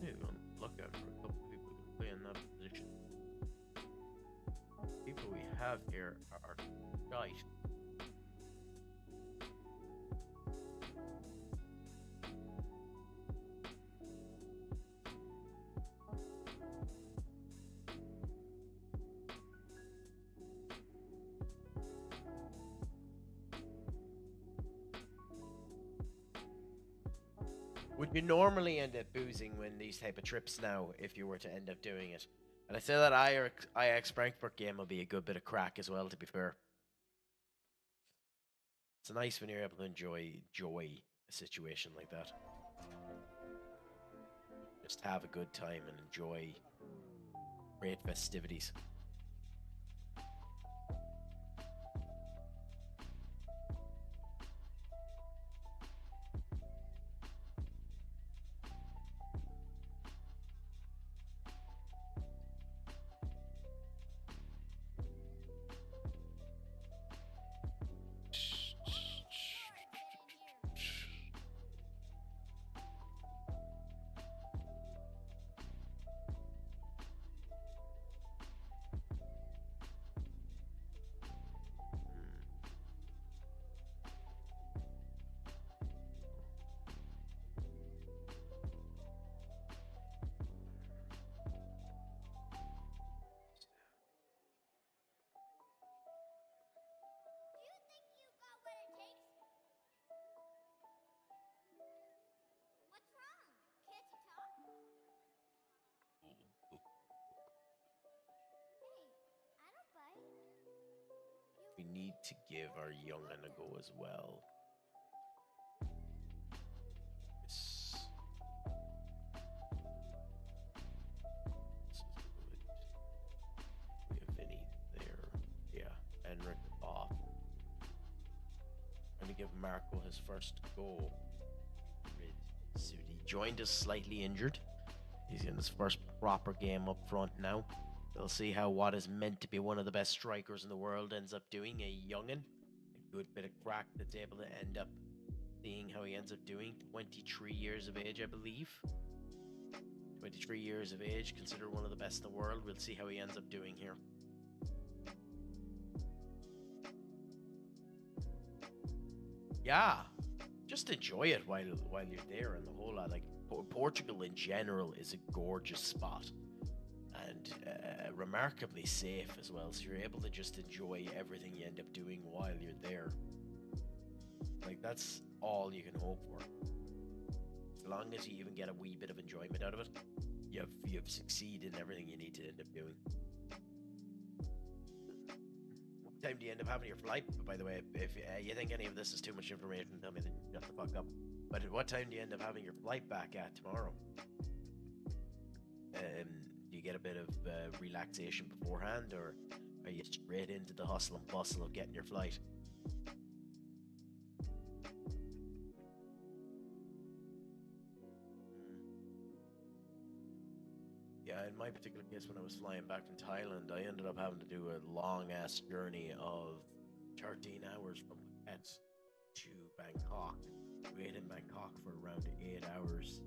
Maybe on the lookout for a couple of people who can play in that position. People we have here are shite. Would you normally end up boozing when these type of trips now if you were to end up doing it? And I say that Ajax Frankfurt game will be a good bit of crack as well, to be fair. It's nice when you're able to enjoy a situation like that. Just have a good time and enjoy great festivities. We need to give our young'un a go as well. This is good. We have Vinny there. Yeah, Enric off. I'm going to give Marco his first go. He joined us slightly injured. He's in his first proper game up front now. We'll see how what is meant to be one of the best strikers in the world ends up doing. A young'un, a good bit of crack that's able to end up seeing how he ends up doing. 23 years of age, I believe. 23 years of age, considered one of the best in the world. We'll see how he ends up doing here. Yeah, just enjoy it while you're there, and the whole lot. Like Portugal in general is a gorgeous spot. And and remarkably safe as well. So you're able to just enjoy everything you end up doing while you're there. Like, that's all you can hope for. As long as you even get a wee bit of enjoyment out of it, you've succeeded in everything you need to end up doing. What time do you end up having your flight? By the way, if you think any of this is too much information, tell me, then shut the fuck up. But at what time do you end up having your flight back at tomorrow? Do you get a bit of relaxation beforehand, or are you straight into the hustle and bustle of getting your flight? Yeah, in my particular case, when I was flying back from Thailand, I ended up having to do a long-ass journey of 13 hours from Phuket to Bangkok. We ate in Bangkok for around 8 hours,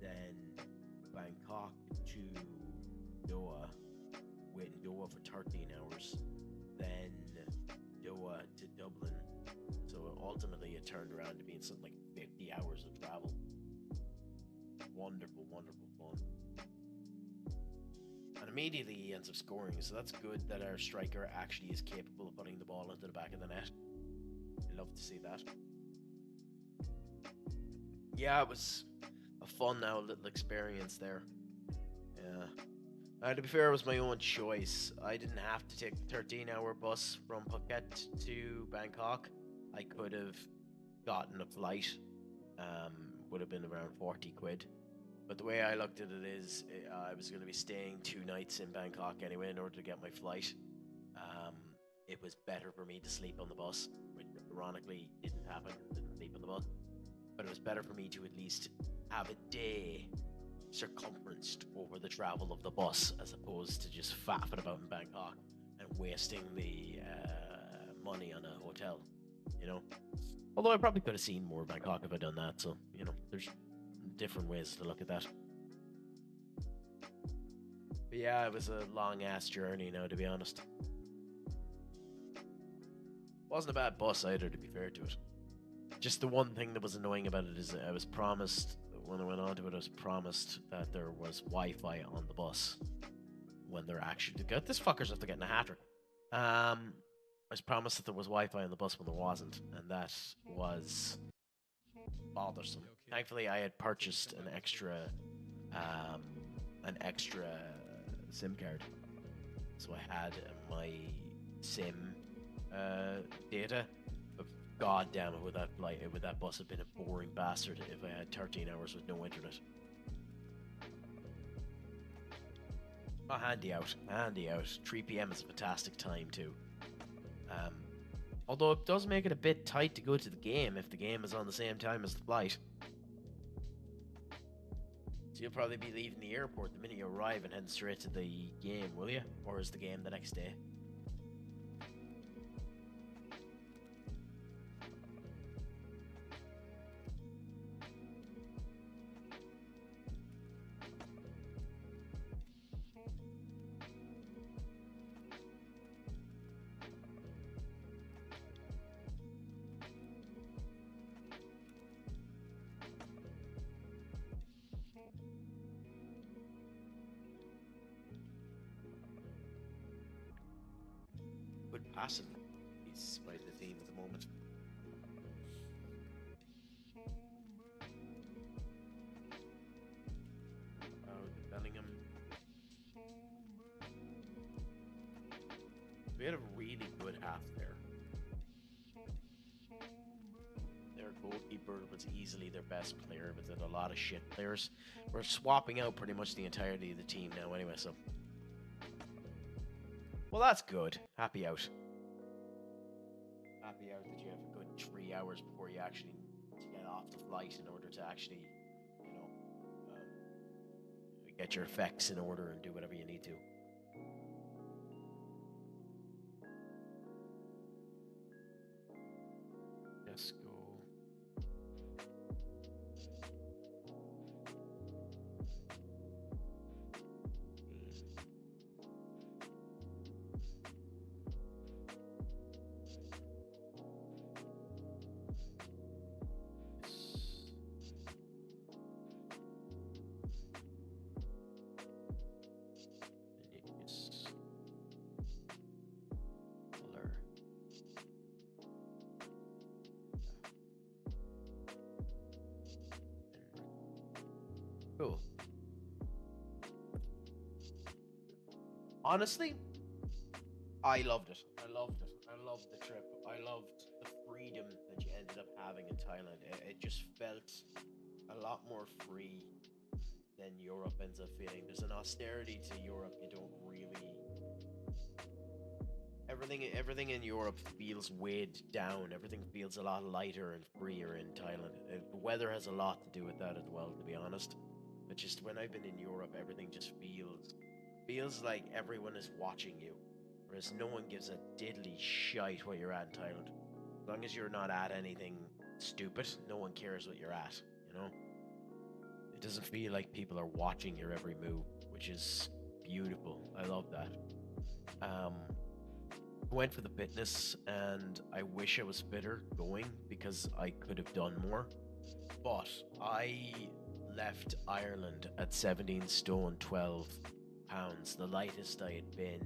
then Bangkok to Doha, wait in Doha for 13 hours, then Doha to Dublin. So ultimately it turned around to being something like 50 hours of travel. Wonderful, wonderful fun. And immediately he ends up scoring, so that's good that our striker actually is capable of putting the ball into the back of the net. I love to see that. Yeah, it was a fun little experience there. Yeah. To be fair, it was my own choice. I didn't have to take the 13-hour bus from Phuket to Bangkok. I could have gotten a flight. Would have been around 40 quid. But the way I looked at it is, I was going to be staying 2 nights in Bangkok anyway in order to get my flight. It was better for me to sleep on the bus, which ironically didn't happen. Didn't sleep on the bus. But it was better for me to at least have a day circumferenced over the travel of the bus, as opposed to just faffing about in Bangkok and wasting the money on a hotel, you know? Although I probably could have seen more Bangkok if I'd done that, so, you know, there's different ways to look at that. But yeah, it was a long-ass journey now, to be honest. Wasn't a bad bus either, to be fair to it. Just the one thing that was annoying about it is I was promised, when I went on to it, I was promised that there was Wi-Fi on the bus. When they're actually... This fucker's after getting a hat-trick. I was promised that there was Wi-Fi on the bus when there wasn't, and that was bothersome. Thankfully, I had purchased an extra SIM card, so I had my SIM data. But god damn it, would that bus have been a boring bastard if I had 13 hours with no internet. Oh, handy out. 3 p.m. is a fantastic time too. Although it does make it a bit tight to go to the game if the game is on the same time as the flight. So you'll probably be leaving the airport the minute you arrive and heading straight to the game, will you? Or is the game the next day? Good passing is by the theme at the moment. Oh, Bellingham. We had a really good half there. Their goalkeeper was easily their best player, but then a lot of shit players. We're swapping out pretty much the entirety of the team now anyway, so... Well, that's good. Happy out. Happy out that you have a good 3 hours before you actually get off the flight in order to actually, you know, get your effects in order and do whatever you need to. Let's go. Cool. Honestly, I loved it. I loved it. I loved the trip. I loved the freedom that you ended up having in Thailand. It just felt a lot more free than Europe ends up feeling. There's an austerity to Europe you don't really. Everything in Europe feels weighed down. Everything feels a lot lighter and freer in Thailand. The weather has a lot to do with that as well, to be honest. But just when I've been in Europe, everything just feels like everyone is watching you, whereas no one gives a diddly shite where you're at in Thailand. As long as you're not at anything stupid, no one cares what you're at. You know, it doesn't feel like people are watching your every move, which is beautiful. I love that. I went for the fitness, and I wish I was fitter going because I could have done more. But I left Ireland at 17 stone 12 pounds, the lightest I had been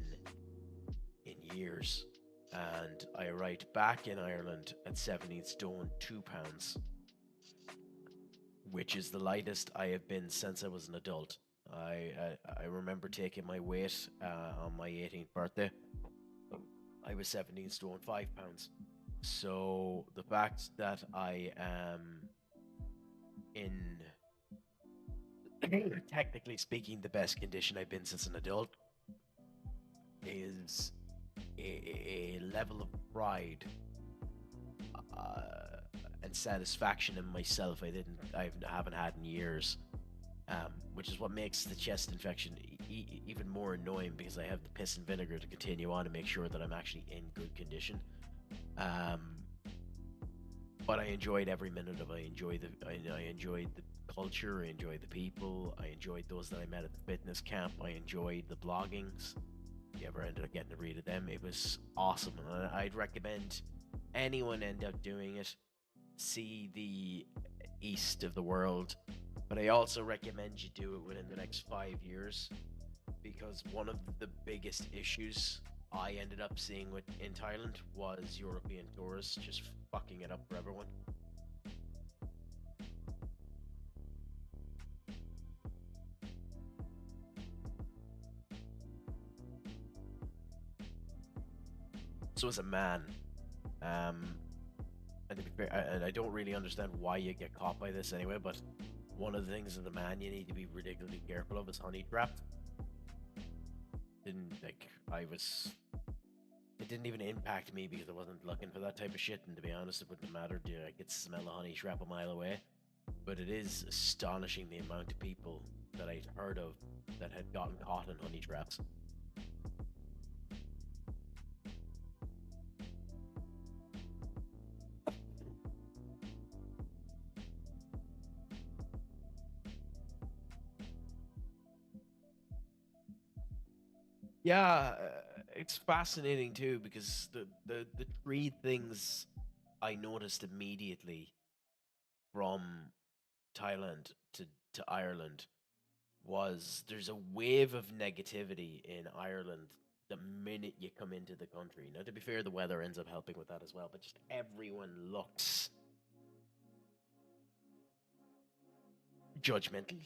in years. And I arrived back in Ireland at 17 stone 2 pounds, which is the lightest I have been since I was an adult. I remember taking my weight on my 18th birthday. I was 17 stone 5 pounds. So the fact that I am in, technically speaking, the best condition I've been since an adult is a level of pride and satisfaction in myself I haven't had in years. Which is what makes the chest infection even more annoying, because I have the piss and vinegar to continue on and make sure that I'm actually in good condition. But I enjoyed every minute of it. I enjoyed the culture. I enjoyed the people. I enjoyed those that I met at the fitness camp. I enjoyed the bloggings. If you ever ended up getting to read of them, it was awesome. And I'd recommend anyone end up doing it. See the east of the world. But I also recommend you do it within the next 5 years, because one of the biggest issues I ended up seeing in Thailand was European tourists just fucking it up for everyone. So as a man, and to be fair, and I don't really understand why you get caught by this anyway, but one of the things as a man you need to be ridiculously careful of is honey trap. It didn't even impact me because I wasn't looking for that type of shit, and to be honest, it wouldn't have mattered. I could smell a honey trap a mile away. But it is astonishing the amount of people that I'd heard of that had gotten caught in honey traps. Yeah, it's fascinating too, because the three things I noticed immediately from Thailand to Ireland was there's a wave of negativity in Ireland the minute you come into the country. Now, to be fair, the weather ends up helping with that as well, but just everyone looks judgmental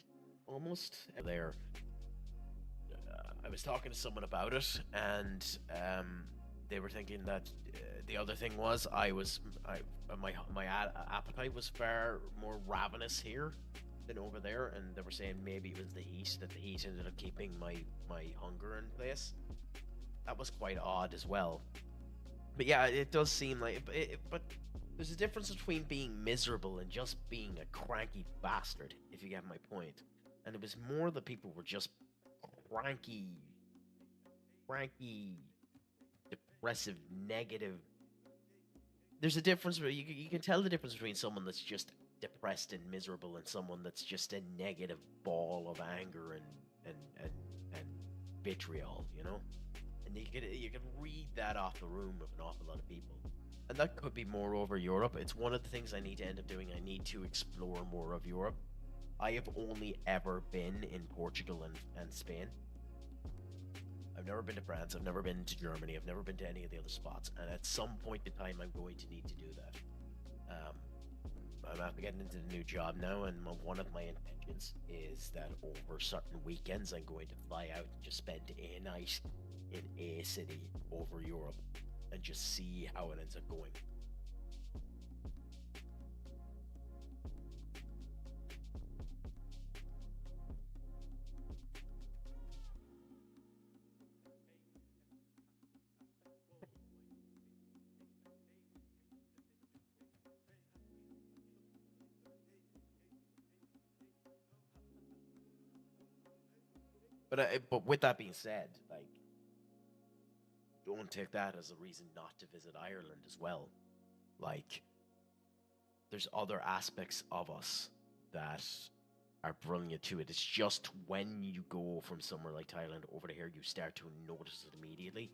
almost there. I was talking to someone about it, and they were thinking that the other thing was my appetite was far more ravenous here than over there, and they were saying maybe it was the heat, that the heat ended up keeping my hunger in place. That was quite odd as well. But yeah, it does seem like, but there's a difference between being miserable and just being a cranky bastard, if you get my point. And it was more that people were just cranky, depressive, negative. There's a difference where you can tell the difference between someone that's just depressed and miserable and someone that's just a negative ball of anger and vitriol, you know? And you can read that off the room of an awful lot of people. And that could be more over Europe. It's one of the things I need to end up doing. I need to explore more of Europe. I have only ever been in Portugal and Spain. I've never been to France. I've never been to Germany. I've never been to any of the other spots. And at some point in time, I'm going to need to do that. I'm after getting into the new job now, and one of my intentions is that over certain weekends I'm going to fly out and just spend a night in a city over Europe and just see how it ends up going. But with that being said, like, don't take that as a reason not to visit Ireland as well. Like, there's other aspects of us that are brilliant to it. It's just when you go from somewhere like Thailand over to here, you start to notice it immediately.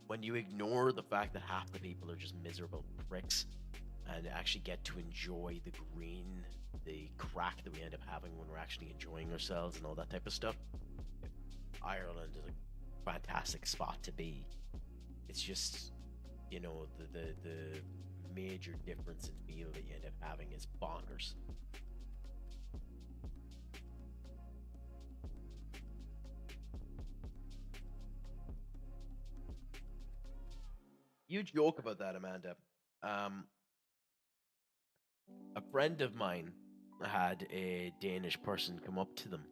When you ignore the fact that half the people are just miserable pricks and actually get to enjoy the green, the crack that we end up having when we're actually enjoying ourselves and all that type of stuff, Ireland is a fantastic spot to be. It's just, you know, the major difference in feel that you end up having is bonkers. You joke about that, Amanda. A friend of mine had a Danish person come up to them.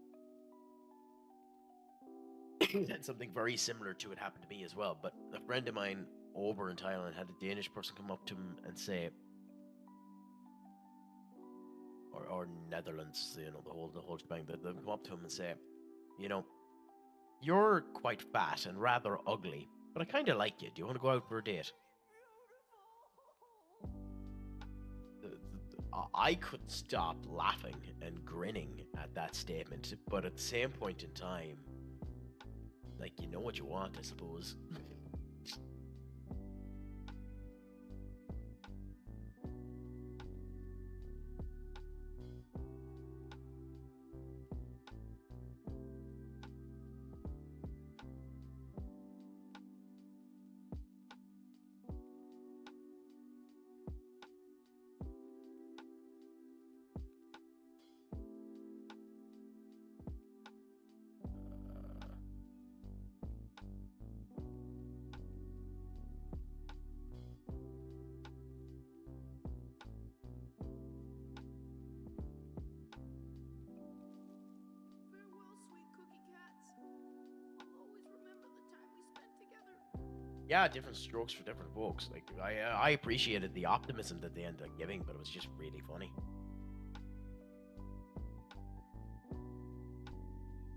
And something very similar to it happened to me as well. But a friend of mine over in Thailand had a Danish person come up to him and say, or Netherlands, you know, the whole shebang, that they come up to him and say, you know, you're quite fat and rather ugly, but I kind of like you. Do you want to go out for a date? I couldn't stop laughing and grinning at that statement, but at the same point in time, like, you know what you want, I suppose. Yeah, different strokes for different folks. Like, I appreciated the optimism that they ended up giving, but it was just really funny.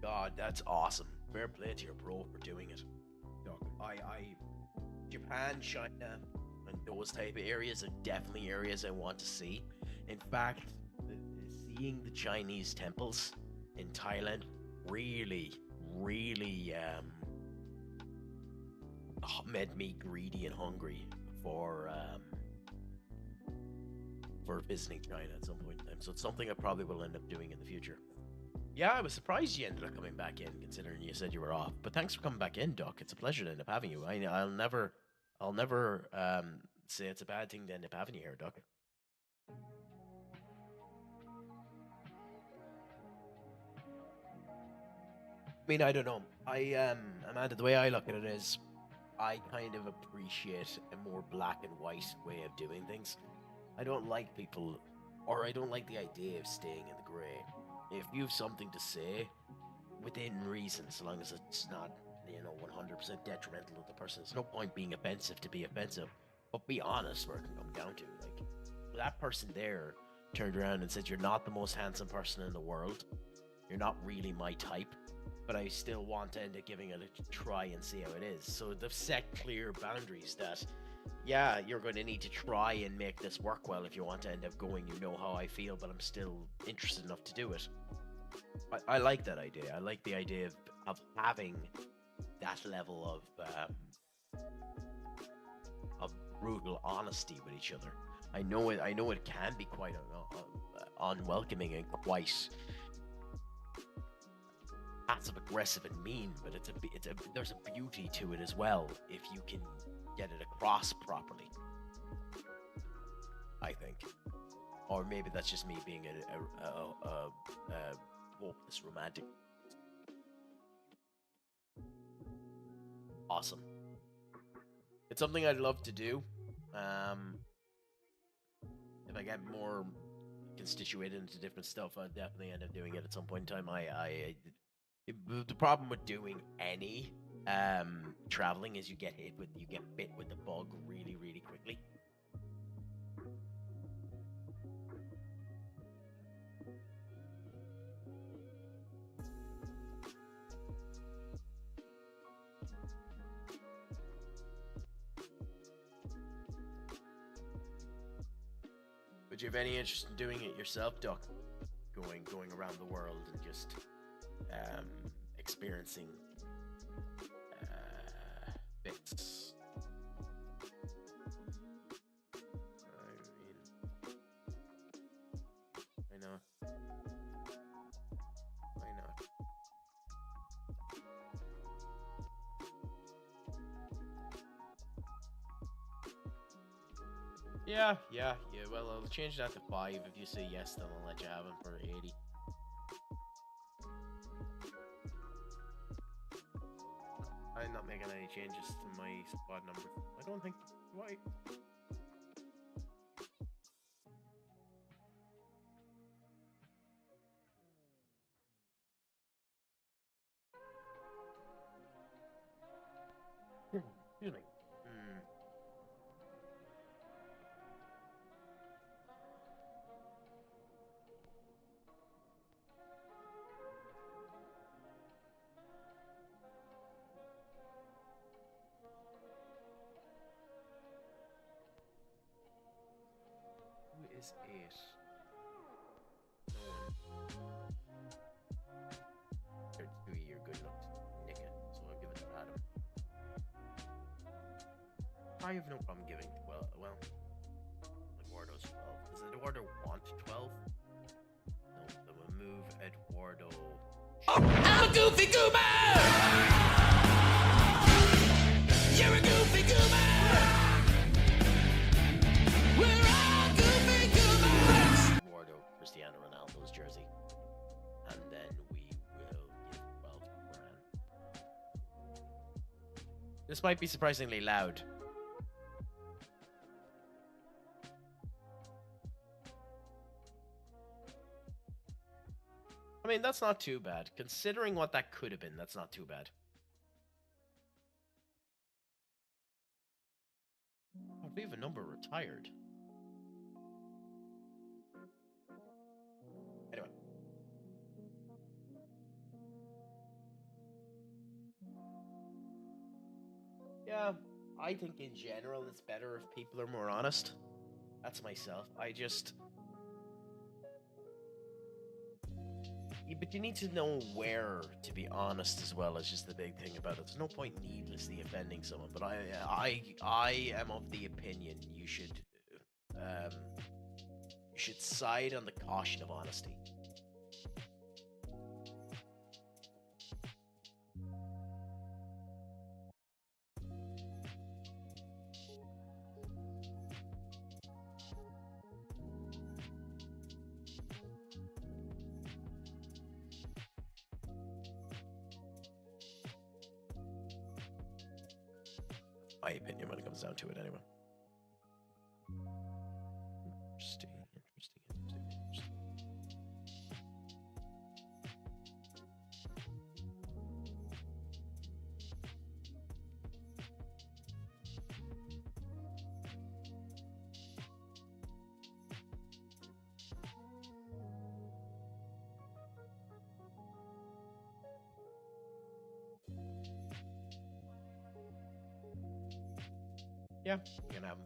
God, that's awesome. Fair play to your bro for doing it. Look, Japan, China, and those type of areas are definitely areas I want to see. In fact, seeing the Chinese temples in Thailand really, really made me greedy and hungry for visiting China at some point in time. So it's something I probably will end up doing in the future. Yeah, I was surprised you ended up coming back in, considering you said you were off. But thanks for coming back in, Doc. It's a pleasure to end up having you. I'll never say it's a bad thing to end up having you here, Doc. I mean, I don't know. Amanda, the way I look at it is, I kind of appreciate a more black and white way of doing things. I don't like people, or I don't like the idea of staying in the grey. If you have something to say, within reason, so long as it's not, 100% detrimental to the person, there's no point being offensive to be offensive. But be honest where it can come down to. Like, that person there turned around and said, "You're not the most handsome person in the world. You're not really my type, but I still want to end up giving it a try and see how it is." So they've set clear boundaries that, yeah, you're going to need to try and make this work well if you want to end up going, you know how I feel, but I'm still interested enough to do it. I like that idea. I like the idea of having that level of brutal honesty with each other. I know it can be quite unwelcoming and quite passive aggressive and mean, but there's a beauty to it as well if you can get it across properly, I think. Or maybe that's just me being a hopeless romantic. Awesome. It's something I'd love to do. If I get more constituted into different stuff, I'd definitely end up doing it at some point in time. The problem with doing any traveling is you get bit with the bug really, really quickly. Would you have any interest in doing it yourself, Duck? Going around the world and just experiencing bits. I know. Why not? Yeah. Well, I'll change that to 5. If you say yes, then I'll let you have him for 80. I'm not making any changes to my squad number. I don't think. Why? Excuse me. Who is 8? No one. 32, you're good enough to nick it, so I'll give it to Adam. I have no problem giving, well, Eduardo's 12. Does Eduardo want 12? No, then we'll move Eduardo. Oh, I'm a goofy goober! You're a goofy goober! We're all goofy goobers! Eduardo, Cristiano Ronaldo's jersey. And then we will give 12 grand. This might be surprisingly loud. I mean, that's not too bad. Considering what that could have been, that's not too bad. Oh, we have a number retired. Anyway. Yeah, I think in general it's better if people are more honest. That's myself. But you need to know where to be honest as well, is just the big thing about it. There's no point needlessly offending someone, but I am of the opinion you should side on the caution of honesty. My opinion when it comes down to it, anyway. Interesting. Yeah, you can have him.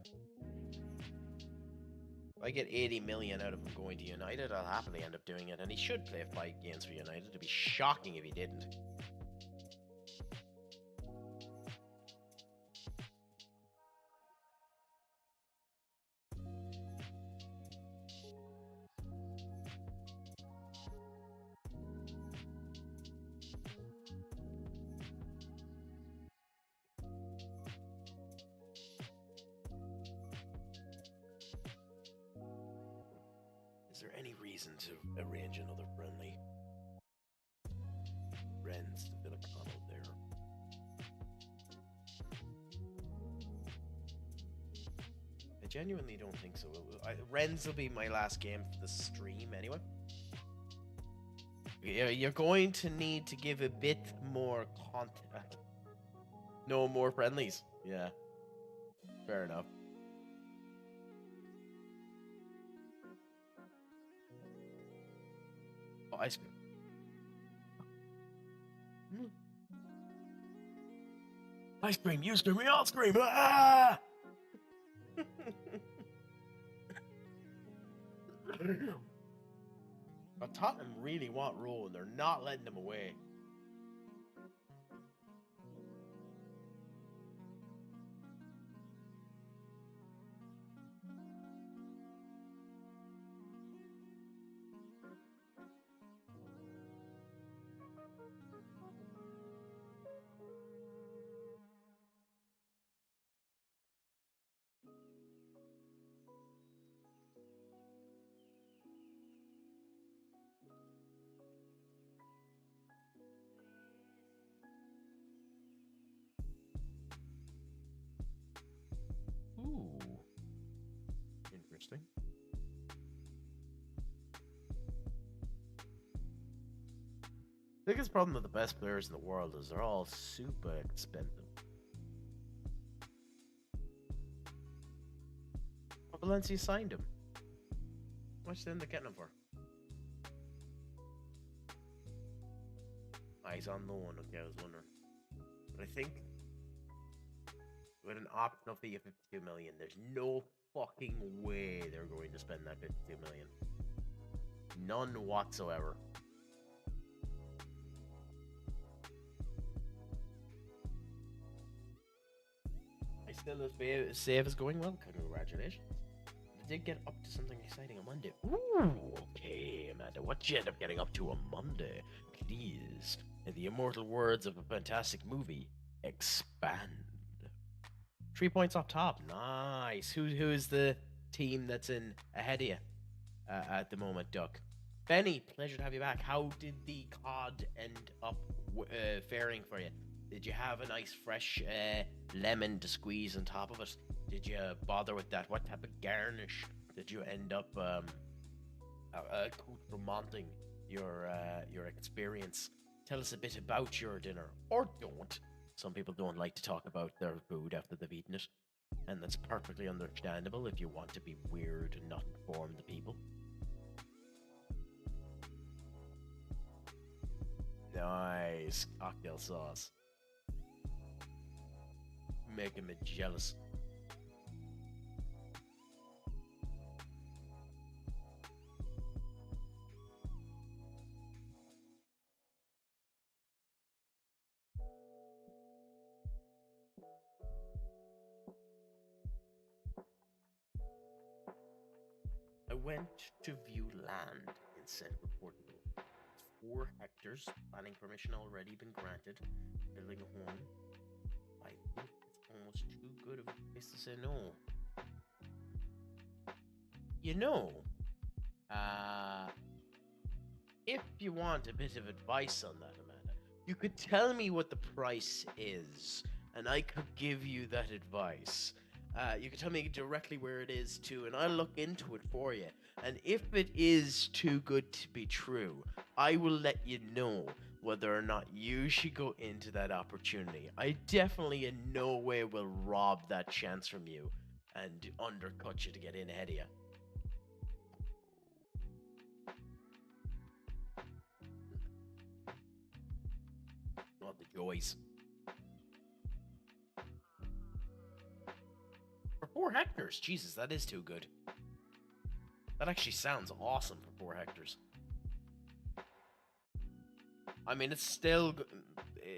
If I get 80 million out of him going to United, I'll happily end up doing it. And he should play 5 games for United. It'd be shocking if he didn't. there any reason to arrange another friendly? Ren's the O'Connell there. I genuinely don't think so. Ren's will be my last game for the stream anyway. Yeah, you're going to need to give a bit more content. No more friendlies. Yeah. Fair enough. Oh, ice cream. Ice cream, you scream, we all scream. Ah! But Tottenham really want Rowe, and they're not letting them away. Ooh. Interesting. Biggest problem with the best players in the world is they're all super expensive. Valencia signed him. How much did they get him for? Ah, he's on loan. Okay, I was wondering. But I think with an optional fee of 52 million, there's no fucking way they're going to spend that 52 million. None whatsoever. I still save is going well. Congratulations. I did get up to something exciting on Monday. Ooh, okay, Amanda. What did you end up getting up to on Monday? Please, in the immortal words of a fantastic movie, expand. 3 points up top. Nice. Who is the team that's in ahead of you at the moment, Duck? Benny, pleasure to have you back. How did the COD end up faring for you? Did you have a nice fresh lemon to squeeze on top of it? Did you bother with that? What type of garnish did you end up remonting your experience? Tell us a bit about your dinner, or don't. Some people don't like to talk about their food after they've eaten it, and that's perfectly understandable if you want to be weird and not inform the people. Nice cocktail sauce. Making me jealous. I went to view land in central Portugal. 4 hectares, planning permission already been granted. Building a home. I think it's almost too good of a place to say no. You know, if you want a bit of advice on that, Amanda, you could tell me what the price is, and I could give you that advice. You can tell me directly where it is too, and I'll look into it for you. And if it is too good to be true, I will let you know whether or not you should go into that opportunity. I definitely in no way will rob that chance from you and undercut you to get in ahead of you. Not the joys. For 4 hectares, Jesus, that is too good. That actually sounds awesome for 4 hectares. I mean, it's still,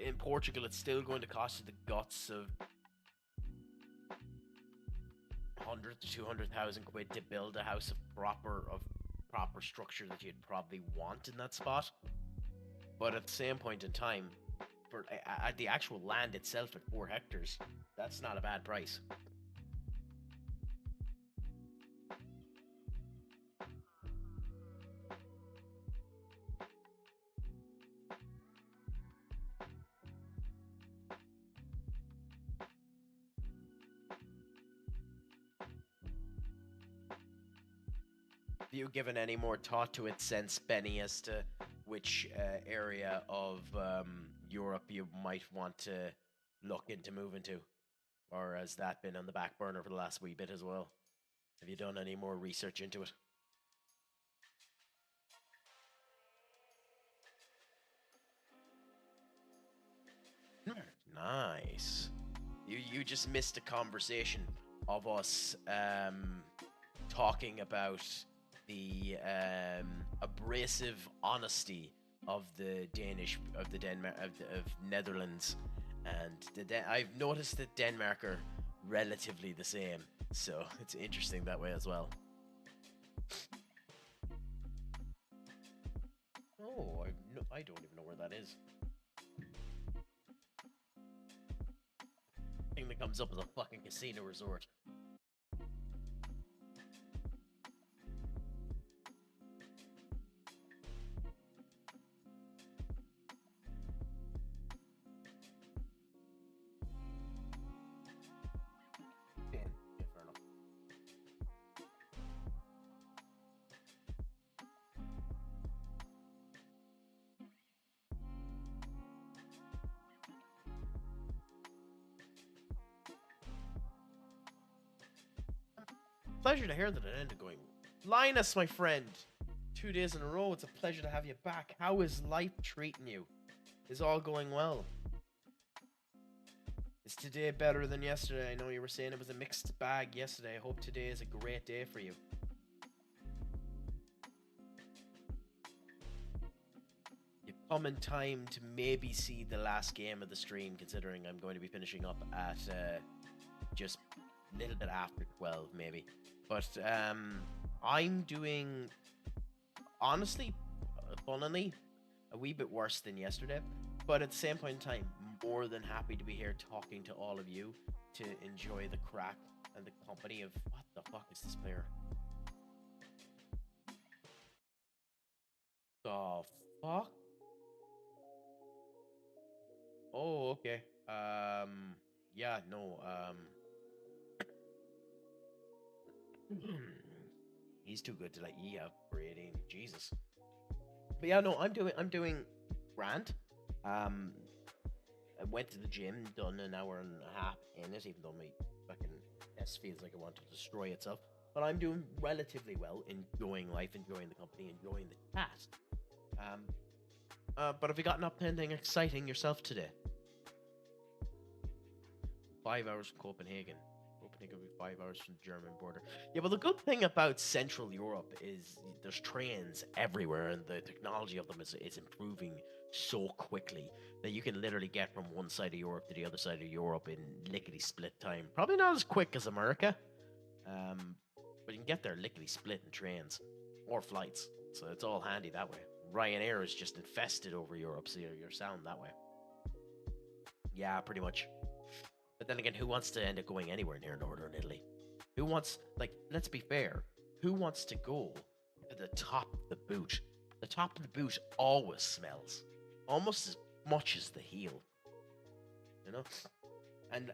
in Portugal, it's still going to cost you the guts of 100 to 200,000 quid to build a house of proper structure that you'd probably want in that spot. But at the same point in time, for at the actual land itself at 4 hectares, that's not a bad price. you given any more thought to it since, Benny, as to which area of Europe you might want to look into moving to? Or has that been on the back burner for the last wee bit as well? Have you done any more research into it? Nice. You just missed a conversation of us talking about the abrasive honesty of the Denmark of Netherlands, and I've noticed that Denmark are relatively the same, so it's interesting that way as well. Oh, I don't even know where that is. Thing that comes up as a fucking casino resort. Yeah, fair enough. Pleasure to hear that it ended going. Linus, my friend, 2 days in a row. It's a pleasure to have you back. How is life treating you? Is all going well? Is today better than yesterday? I know you were saying it was a mixed bag yesterday. I hope today is a great day for you. You've come in time to maybe see the last game of the stream, considering I'm going to be finishing up at just a little bit after 12, maybe. But I'm doing, honestly, funnily, a wee bit worse than yesterday. But at the same point in time, more than happy to be here talking to all of you to enjoy the crack and the company of what the fuck is this player? The fuck? Oh, okay. Yeah, no. He's too good to let ye out for 18. Jesus. But yeah, no, I'm doing grand. I went to the gym, done an hour and a half in it, even though my fucking chest feels like I want to destroy itself. But I'm doing relatively well, enjoying life, enjoying the company, enjoying the chat. But have you gotten up to anything exciting yourself today? 5 hours from Copenhagen. Copenhagen will be 5 hours from the German border. Yeah, but the good thing about Central Europe is there's trains everywhere, and the technology of them is improving so quickly that you can literally get from one side of Europe to the other side of Europe in lickety split time. Probably not as quick as America, but you can get there lickety split in trains or flights. So it's all handy that way. Ryanair is just infested over Europe, so you're sound that way. Yeah, pretty much. But then again, who wants to end up going anywhere near Northern Italy? Who wants, like, let's be fair, who wants to go to the top of the boot? The top of the boot always smells, almost as much as the heel. You know?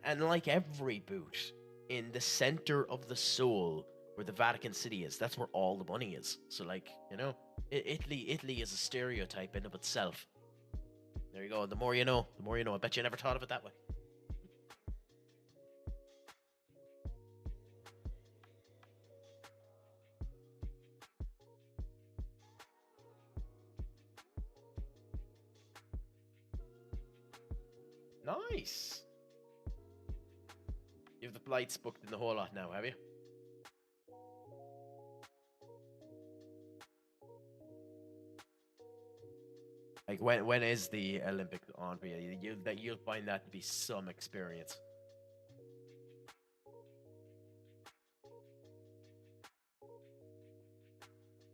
And like every boot, in the center of the soul, where the Vatican City is, that's where all the money is. So, like, you know, Italy is a stereotype in of itself. There you go. The more you know, the more you know. I bet you never thought of it that way. Nice. You have the flights booked in the whole lot now, have you? Like when is the Olympic on for you? You'll find that to be some experience.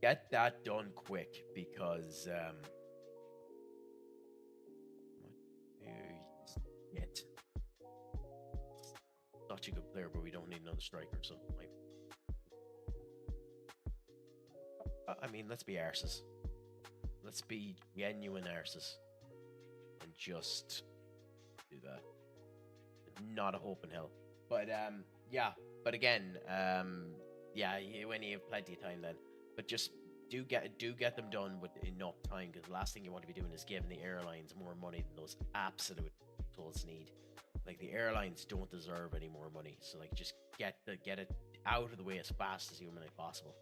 Get that done quick because shit. Such a good player, but we don't need another striker, so I mean, let's be arses. Let's be genuine arses. And just do that. Not a hope in hell. But yeah. But again, yeah, when you have plenty of time then. but just do get them done with enough time, because the last thing you want to be doing is giving the airlines more money than those absolute tools need. Like, the airlines don't deserve any more money, so like just get it out of the way as fast as humanly possible.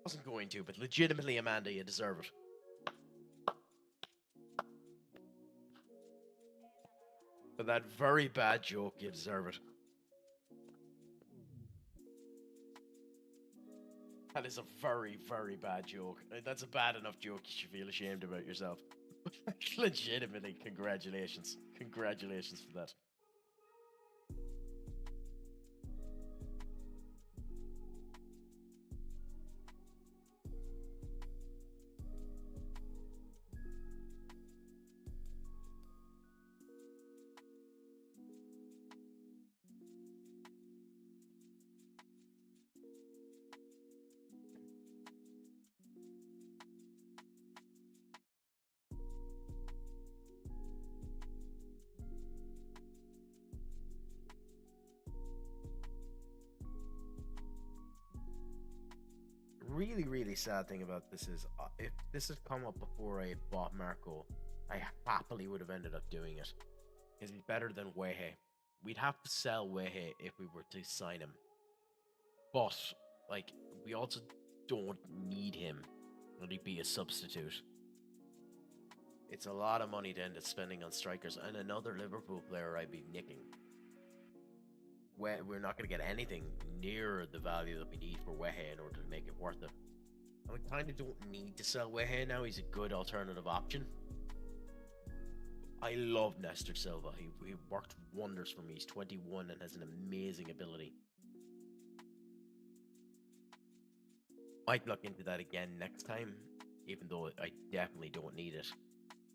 Wasn't going to, but legitimately, Amanda, you deserve it. For that very bad joke, you deserve it. That is a very, very bad joke. That's a bad enough joke you should feel ashamed about yourself. Legitimately, congratulations. Congratulations for that. Really, really sad thing about this is, if this had come up before I bought Marco, I happily would have ended up doing it. Because he's better than Wehe. We'd have to sell Wehe if we were to sign him. But, like, we also don't need him. Would he be a substitute? It's a lot of money to end up spending on strikers, and another Liverpool player I'd be nicking. We're not going to get anything near the value that we need for Wehe in order to make it worth it. And we kind of don't need to sell Wehe now. He's a good alternative option. I love Nestor Silva. He worked wonders for me. He's 21 and has an amazing ability. Might look into that again next time, even though I definitely don't need it.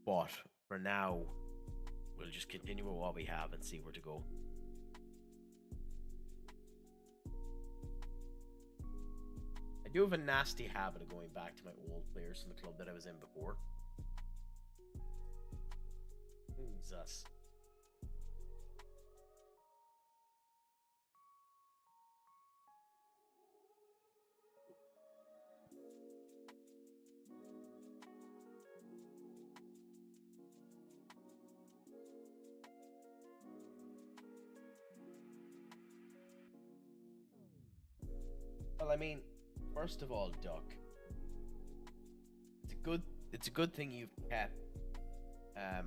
But for now, we'll just continue with what we have and see where to go. I do have a nasty habit of going back to my old players from the club that I was in before. Jesus. Well, I mean, first of all, Duck, it's a good thing you've kept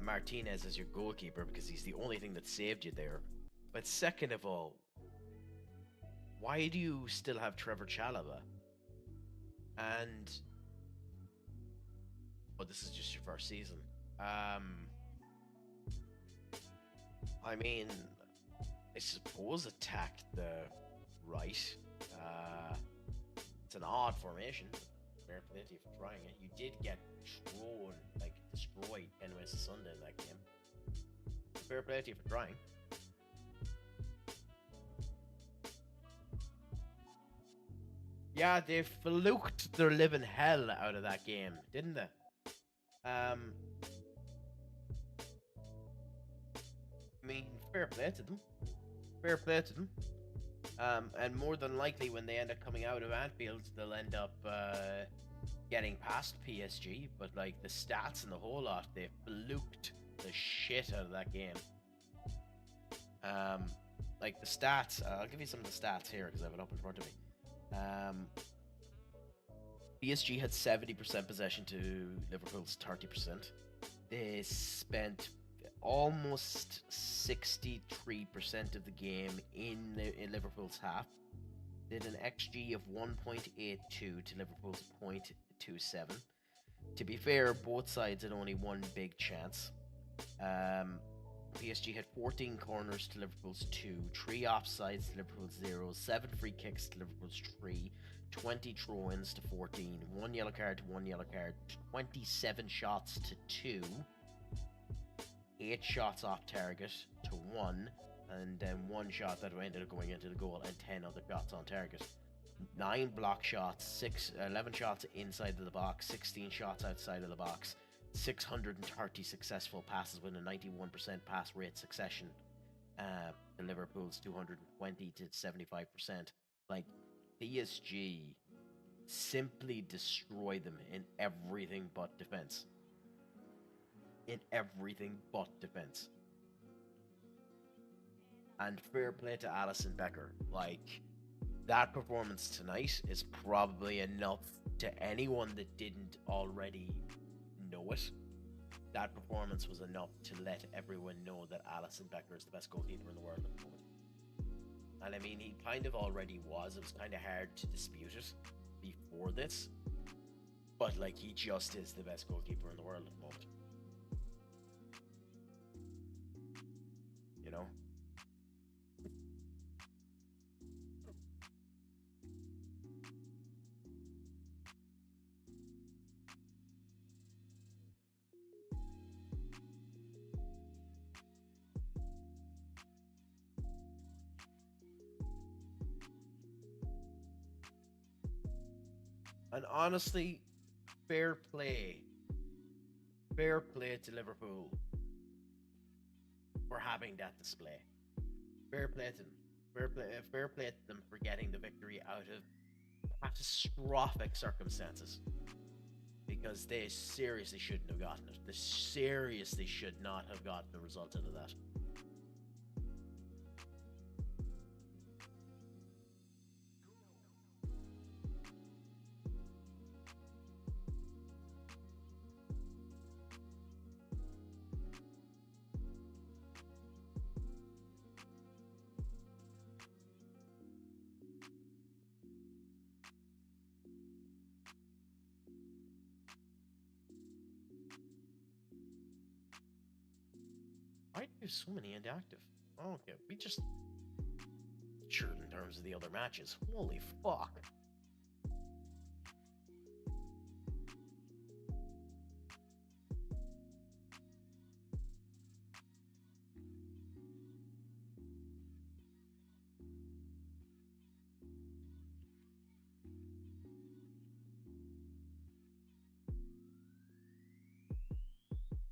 Martinez as your goalkeeper, because he's the only thing that saved you there. But second of all, why do you still have Trevor Chalobah? And well, this is just your first season. I mean, I suppose attack the right. It's an odd formation. Fair play to you for trying it. You did get thrown, like destroyed 10 minutes to Sunday in that game. Fair play to you for trying. Yeah, they fluked their living hell out of that game, didn't they? I mean, fair play to them. Fair play to them. And more than likely, when they end up coming out of Anfield, they'll end up getting past PSG. But like the stats and the whole lot, they fluked the shit out of that game. Like the stats, I'll give you some of the stats here because I have it up in front of me. PSG had 70% possession to Liverpool's 30%. They spent almost 63% of the game in Liverpool's half. Did an XG of 1.82 to Liverpool's 0.27. To be fair, both sides had only one big chance. PSG had 14 corners to Liverpool's 2, 3 offsides to Liverpool's 0, 7 free kicks to Liverpool's 3, 20 throw-ins to 14, 1 yellow card to 1 yellow card, 27 shots to 2, 8 shots off target to 1, and then 1 shot that ended up going into the goal, and 10 other shots on target. 9 block shots, 11 shots inside of the box, 16 shots outside of the box, 630 successful passes with a 91% pass rate succession. The Liverpool's 220 to 75%. Like, PSG simply destroy them in everything but defense. In everything but defense. And fair play to Alisson Becker. Like, that performance tonight is probably enough to anyone that didn't already know it. That performance was enough to let everyone know that Alisson Becker is the best goalkeeper in the world at the moment. And I mean, he kind of already was. It was kind of hard to dispute it before this. But, like, he just is the best goalkeeper in the world at the moment. You know? And honestly, fair play. Fair play to Liverpool for having that display. Fair play to them. Fair play to them for getting the victory out of catastrophic circumstances. Because they seriously shouldn't have gotten it. They seriously should not have gotten the result out of that. Why do you have so many inactive? Okay, we just... Sure, in terms of the other matches. Holy fuck.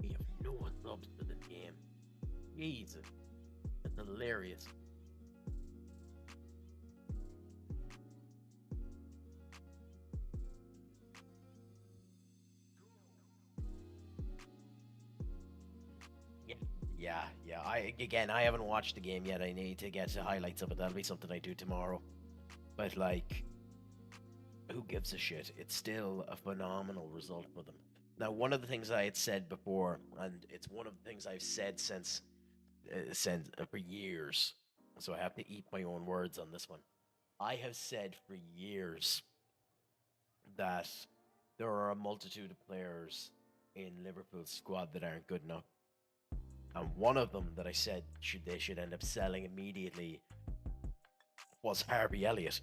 We have no one subs for this game. Jesus. That's hilarious. Yeah. I haven't watched the game yet. I need to get the highlights of it. That'll be something I do tomorrow. But, like, who gives a shit? It's still a phenomenal result for them. Now, one of the things I had said before, and it's one of the things I've said since for years, so I have to eat my own words on this one. I have said for years that there are a multitude of players in Liverpool's squad that aren't good enough. And one of them that I said they should end up selling immediately was Harvey Elliott.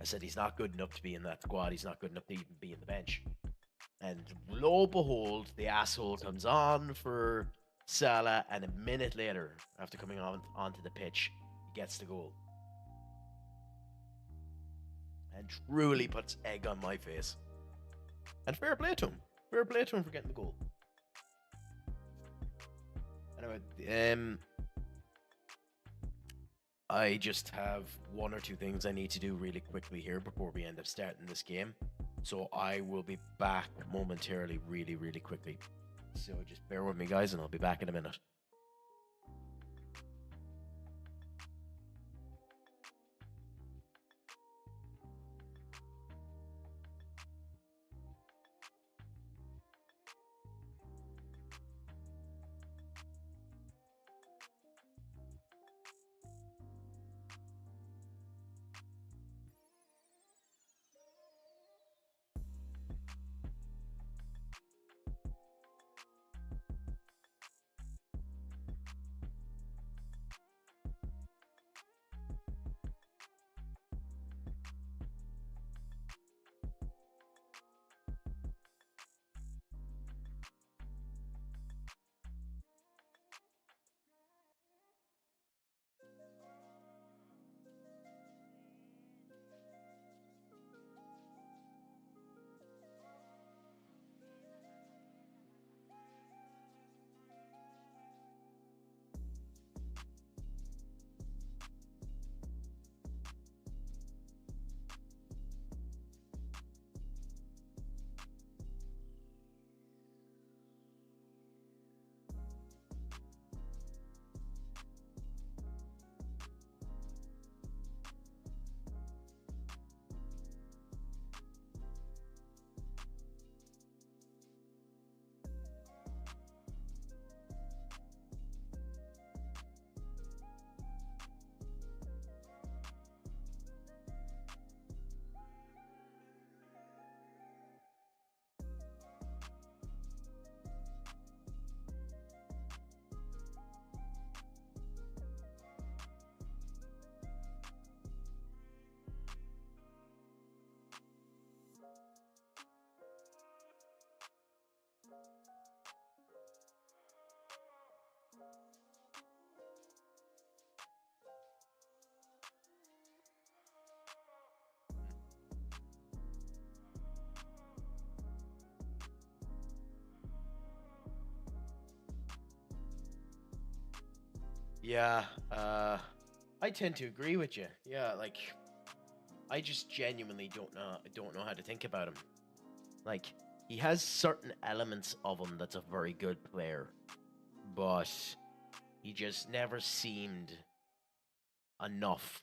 I said he's not good enough to be in that squad. He's not good enough to even be in the bench. And lo and behold, the asshole comes on for Salah, and a minute later, after coming onto the pitch, he gets the goal. And truly puts egg on my face. And fair play to him. Fair play to him for getting the goal. Anyway, I just have one or two things I need to do really quickly here before we end up starting this game. So I will be back momentarily really, really quickly. So just bear with me, guys, and I'll be back in a minute. Yeah, I tend to agree with you. Yeah, like I just genuinely don't know how to think about him. Like he has certain elements of him that's a very good player, but he just never seemed enough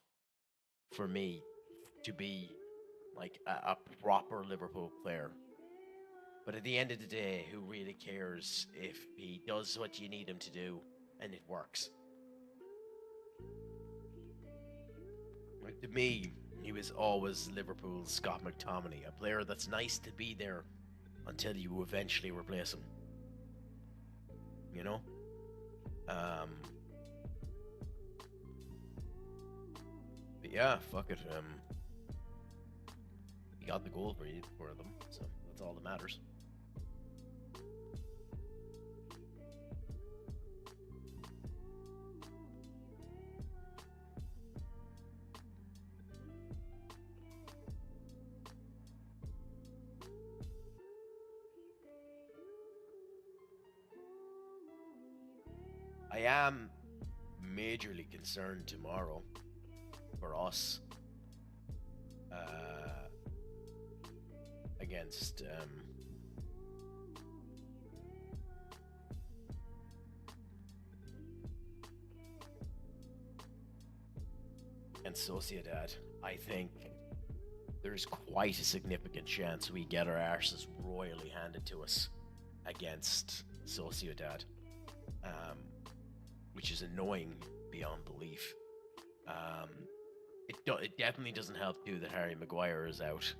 for me to be like a proper Liverpool player. But at the end of the day, who really cares if he does what you need him to do and it works? Like, to me, he was always Liverpool's Scott McTominay, a player that's nice to be there until you eventually replace him. You know? But yeah, fuck it. He got the goal for them, so that's all that matters. I am majorly concerned tomorrow for us against and Sociedad. I think there's quite a significant chance we get our arses royally handed to us against Sociedad, which is annoying beyond belief. It definitely doesn't help too that Harry Maguire is out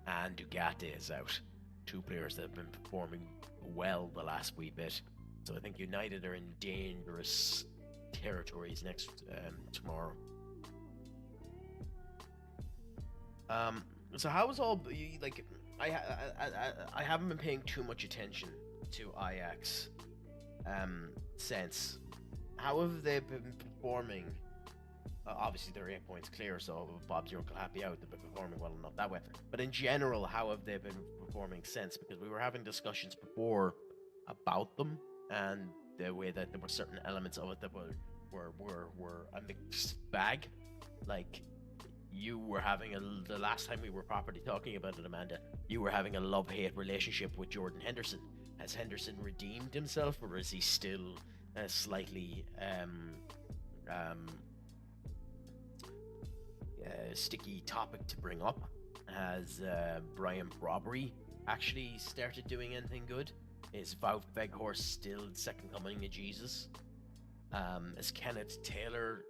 and Dugate is out. Two players that have been performing well the last wee bit. So I think United are in dangerous territories next tomorrow. So how is all like I haven't been paying too much attention to Ajax since. How have they been performing? Obviously, they're 8 points clear, so Bob's your Uncle Happy out. They've been performing well enough that way. But in general, how have they been performing since? Because we were having discussions before about them and the way that there were certain elements of it that were a mixed bag. Like you were having the last time we were properly talking about it, Amanda, you were having a love-hate relationship with Jordan Henderson. Has Henderson redeemed himself, or is he still slightly sticky topic to bring up? Has Brian Brobbery actually started doing anything good? Is Wout Weghorst still the second coming of Jesus? Has Kenneth Taylor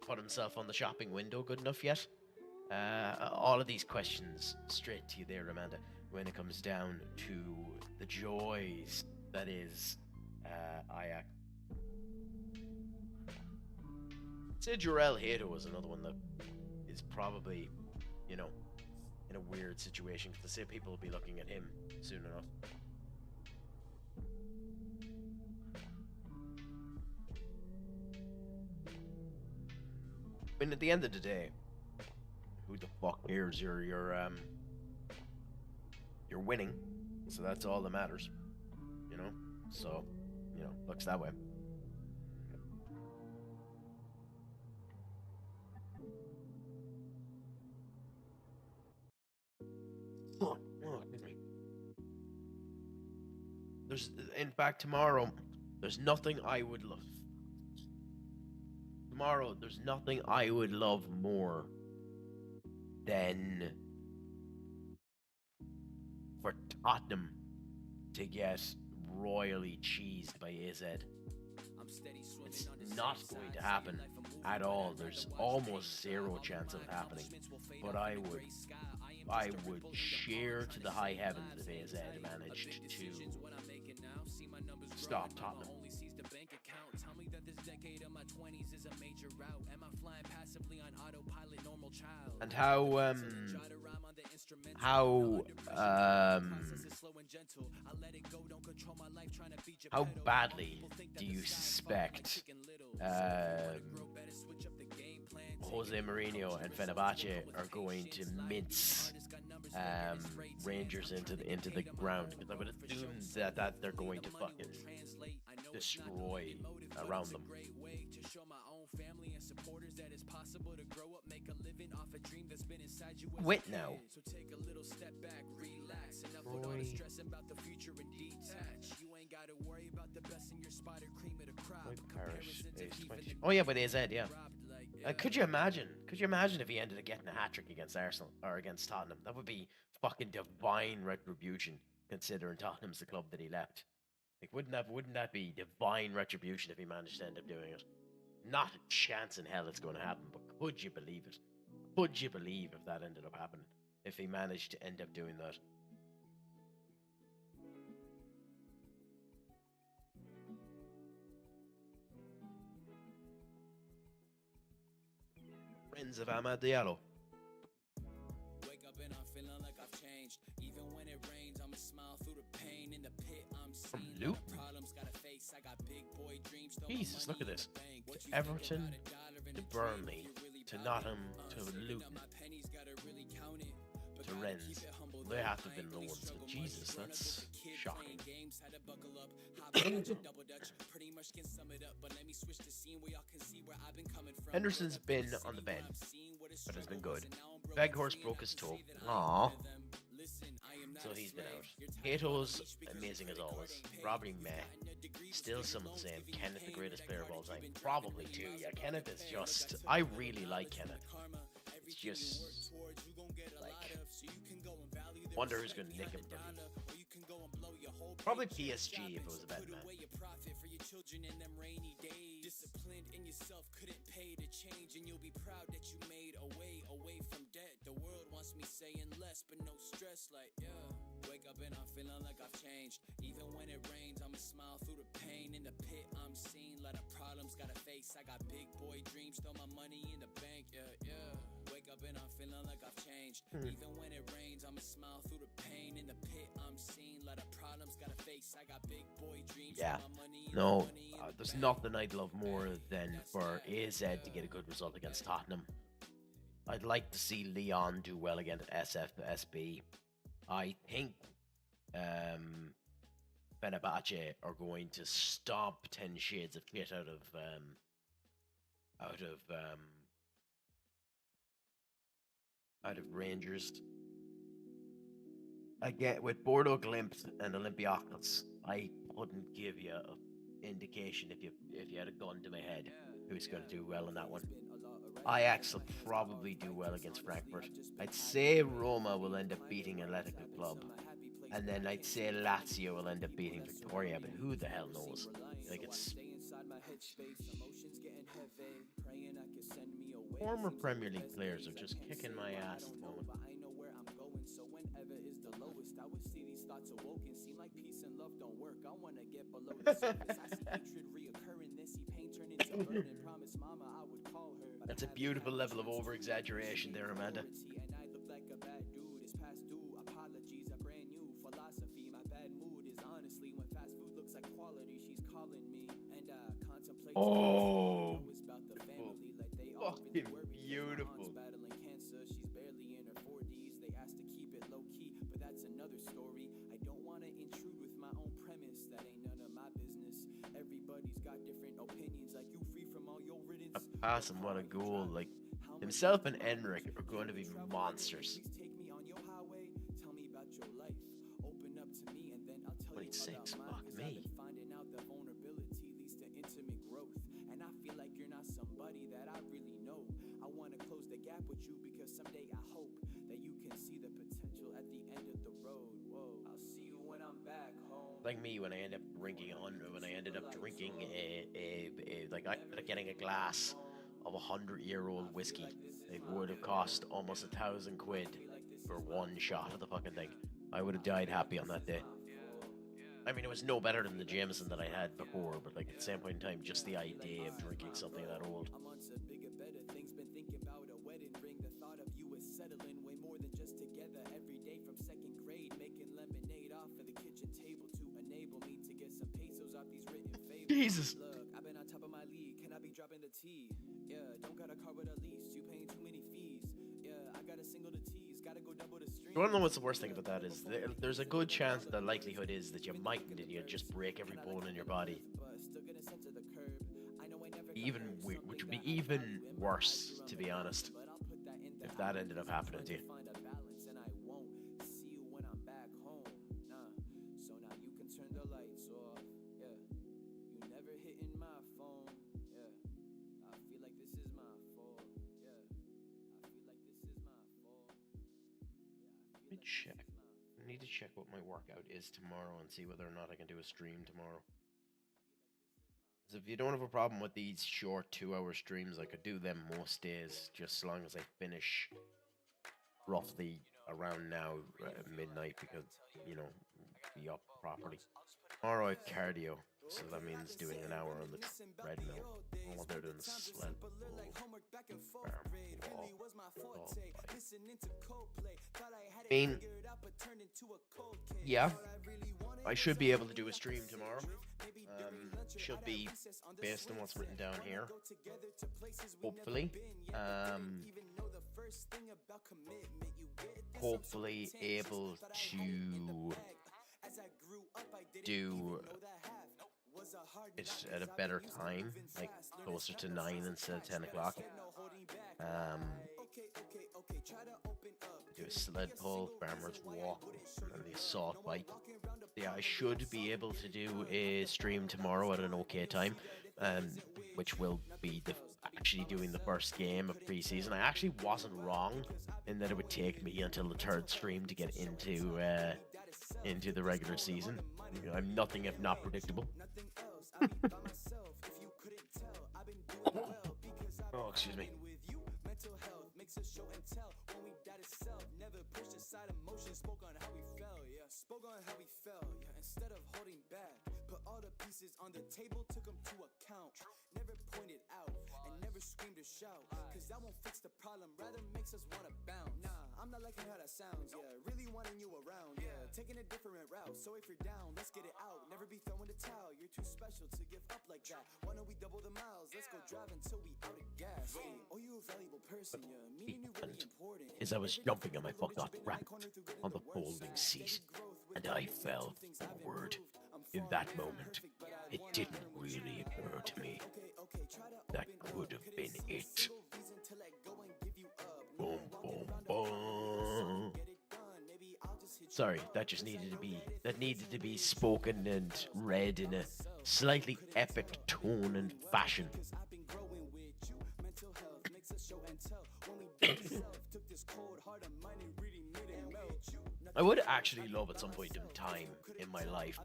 put himself on the shopping window good enough yet? All of these questions straight to you there, Amanda, when it comes down to the joys that is Ajax. Say Jarell Hato was another one that is probably, you know, in a weird situation, because I say people will be looking at him soon enough. I mean, at the end of the day, who the fuck cares? You're winning, so that's all that matters, you know. So, you know, looks that way. Oh, excuse me. In fact, tomorrow, there's nothing I would love. Tomorrow, there's nothing I would love more than for Tottenham to get royally cheesed by AZ. It's not going to happen at all. There's almost zero chance of it happening. But I would share to the high heavens if AZ managed to stop Tottenham. And how badly do you suspect Jose Mourinho and Fenerbahce are going to mince Rangers into the ground? Because I would assume that they're going to fucking destroy around them. family and supporters that it's possible to grow up, make a living off a dream that's been inside you. Wait now. So take a little step back, relax, enough with all the stressing about the future and detach. You ain't gotta worry about the best in your spider cream of the crop. Parish, age 20. Oh yeah, but AZ, yeah. Could you imagine? Could you imagine if he ended up getting a hat trick against Arsenal or against Tottenham? That would be fucking divine retribution, considering Tottenham's the club that he left. Like, wouldn't that be divine retribution if he managed to end up doing it? Not a chance in hell it's going to happen, but could you believe it? Could you believe if that ended up happening? If he managed to end up doing that? Friends of Ahmad Diallo. Wake up and I'm feeling like I've changed. Even when it rains, I'ma smile through the pain. In the pit, I'm seeing Luke? problems gotta face. I got big boy dreams. Jesus, look at this. To Everton, to Burnley, to Nottingham, to Luton, to Rennes. They have to have been the ones, but Jesus, that's shocking. Henderson's been on the bench, but has been good. Veghorst broke his toe. Aww. So he's been out. Cato's amazing as always. Robbie meh. Still some of the same. Kenneth, the greatest player of all time. Probably too. Yeah, Kenneth is just... I really like Kenneth. It's just... like... wonder who's going to nick him from me. Probably PSG if it was a bad man. Disciplined in yourself, couldn't pay to change, and you'll be proud that you made away from debt. The world wants me saying less, but no stress, like, yeah. Wake up and I'm feeling like I've changed. Even when it rains, I'ma smile through the pain. In the pit, I'm seen, lot of problems gotta face. I got big boy dreams, throw my money in the bank, yeah. Wake up and I'm feeling like I've changed. Even when it rains, I'ma smile through the pain. In the pit, I'm seen, lot of problems gotta face. I got big boy dreams, Yeah. throw my money in No, the bank. there's nothing I'd love more than for AZ to get a good result against Tottenham. I'd like to see Leon do well against SFSB. I think Fenerbahce are going to stomp 10 shades of shit out of Rangers. Again, with Bordeaux Glimt and Olympiacos, I couldn't give you an indication if you had a gun to my head who's going to do well in that one. Ajax will probably do well against Frankfurt. I'd say Roma will end up beating Atletico Club, and then I'd say Lazio will end up beating Victoria, but who the hell knows? Like, it's former Premier League players are just kicking my ass at the moment. I would see these thoughts awoken. Seem like peace and love don't work. I wanna get below the surface. I see hatred reoccurring. Then see pain turn into burden. Promise mama I would call her. That's a beautiful level of over-exaggeration there, Amanda. And I look like a bad dude. It's past due. Apologies, a brand new philosophy. My bad mood is honestly when fast food looks like quality. She's calling me and I contemplate. Oh, about the family like they all fucking beautiful. Battling cancer. She's barely in her 40s. They asked to keep it low key, but that's another story. I don't want to intrude with my own premise. That ain't none of my business. Everybody's got different opinions. Like you free from all your riddance. Pass and what a goal. Like, himself and Enric are going to be monsters. Please take me on your highway. Tell me about your life. Open up to me and then I'll tell you 26, about fuck mine. 'Cause me. I've been finding out that vulnerability leads to intimate growth. And I feel like you're not somebody that I really know. I want to close the gap with you because someday I hope that you can see the potential at the end of the road. Whoa, I'll see you when I'm back home. Like me, when I ended up drinking getting a glass of 100-year-old whiskey, it would have cost almost £1,000 for one shot of the fucking thing. I would have died happy on that day. I mean, it was no better than the Jameson that I had before, but like at the same point in time, just the idea of drinking something that old. I'm on to bigger, better things. Been thinking about a wedding ring. The thought of you is settling way more than just together every day from second grade. Making lemonade off of the kitchen table to enable me to get some pesos off these written favors. Jesus. Look, I've been on top of my league. Can I be dropping the T? Yeah, don't got a car with a lease. You paying too many fees. Yeah, I got a single to tease. Gotta go double the stream. You want to know what's the worst thing about that is there's a good chance, the likelihood is that you mightn't and you just break every bone in your body. which would be even worse, to be honest, if that ended up happening to you. Check. I need to check what my workout is tomorrow and see whether or not I can do a stream tomorrow. So if you don't have a problem with these short 2-hour streams, I could do them most days, just as long as I finish roughly around now, midnight, because, you know, be up properly. Tomorrow I have cardio, so that means doing an hour on the treadmill. All they're doing is sled pull, arm wall, I mean, yeah, I should be able to do a stream tomorrow. Should be, based on what's written down here, hopefully. Hopefully able to do it at a better time, like closer to 9 instead of 10 o'clock. Do a sled pull, farmer's walk, and the assault bike. Yeah, I should be able to do a stream tomorrow at an okay time, which will be actually doing the first game of pre-season. I actually wasn't wrong in that it would take me until the third stream to get into the regular season. I'm nothing if not predictable. Oh, excuse me. Instead of holding back, put all the pieces on the table, took them to account. Never pointed out and never screamed or shout, cause that won't fix the problem, rather makes us wanna bounce. Nah, I'm not liking how that sounds, yeah, really wanting you around, yeah, taking a different route, so if you're down, let's get it out, never be throwing the towel, you're too special to give up like that. Why don't we double the miles, let's go drive until we out of gas. Hey, oh, you a valuable person, yeah, meaning you really important. As I was jumping on my butt got wrapped on the folding seat, and I fell forward. In that moment, it didn't really occur to me that could have been it. Boom, boom, boom. Sorry, that needed to be spoken and read in a slightly epic tone and fashion. I would actually love at some point in time in my life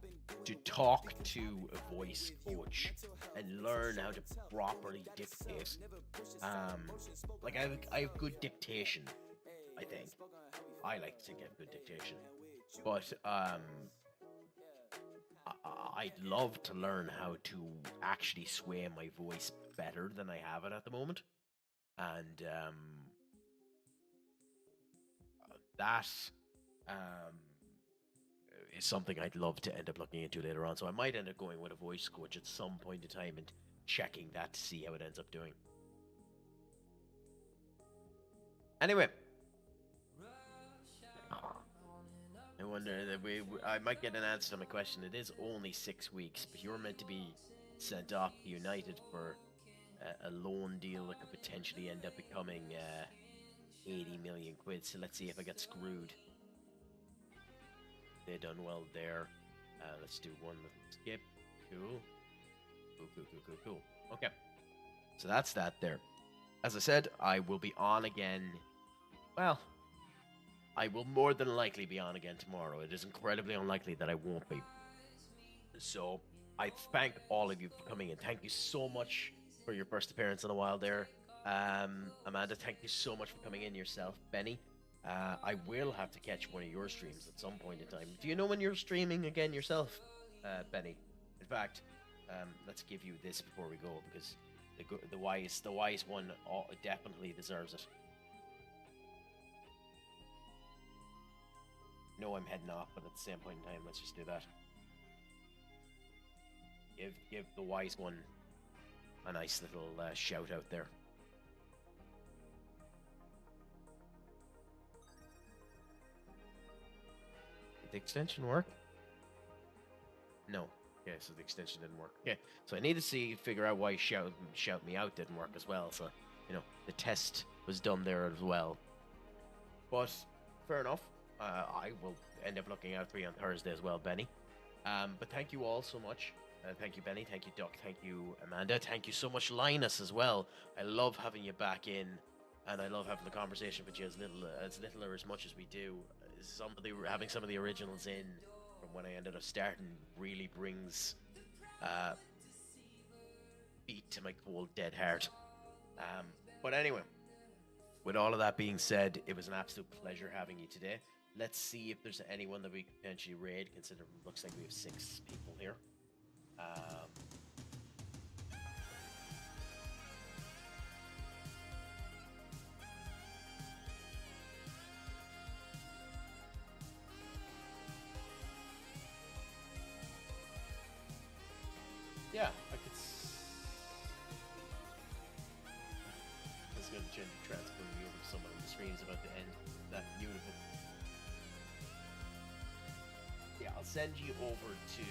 to talk to a voice coach and learn how to properly dictate. Like I have good dictation, I think. I like to get good dictation, but I'd love to learn how to actually sway my voice better than I have it at the moment, and that is something I'd love to end up looking into later on. So I might end up going with a voice coach at some point in time and checking that to see how it ends up doing. Anyway, I wonder that I might get an answer to my question. It is only 6 weeks, but you're meant to be sent off to United for a loan deal that could potentially end up becoming 80 million quid. So let's see if I get screwed. They done well there. Let's do one with skip. Cool. Cool. Okay. So that's that there. As I said, I will be on again. Well, I will more than likely be on again tomorrow. It is incredibly unlikely that I won't be. So I thank all of you for coming in. Thank you so much for your first appearance in a while there. Amanda, thank you so much for coming in yourself. Benny, I will have to catch one of your streams at some point in time. Do you know when you're streaming again yourself, Benny? In fact, let's give you this before we go, because the wise one definitely deserves it. No, I'm heading off, but at the same point in time, let's just do that. Give the wise one a nice little shout out there. Did the extension work? No. Okay, so the extension didn't work. Okay, so I need to figure out why shout me out didn't work as well. So, the test was done there as well. But fair enough. I will end up looking out for you on Thursday as well, Benny. But thank you all so much. Thank you, Benny. Thank you, Duck. Thank you, Amanda. Thank you so much, Linus, as well. I love having you back in, and I love having the conversation with you as little or as much as we do. Having some of the originals in from when I ended up starting really brings beat to my cold, dead heart. But anyway, with all of that being said, it was an absolute pleasure having you today. Let's see if there's anyone that we can potentially raid, considering it looks like we have 6 people here. Yeah, I could. Let's go to change the transfer me over to someone on the screen's about to end. That beautiful. Yeah, I'll send you over to.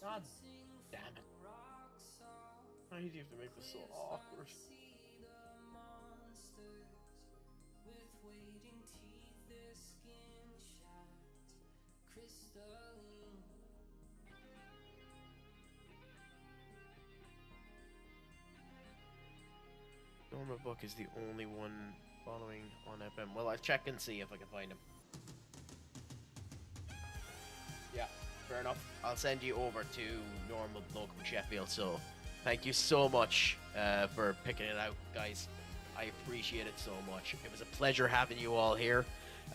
God damn it. Why do you have to make this so awkward? Norma Book is the only one following on FM. Well, I'll check and see if I can find him. Yeah, fair enough. I'll send you over to Normal Bloke from Sheffield. So, thank you so much for picking it out, guys. I appreciate it so much. It was a pleasure having you all here.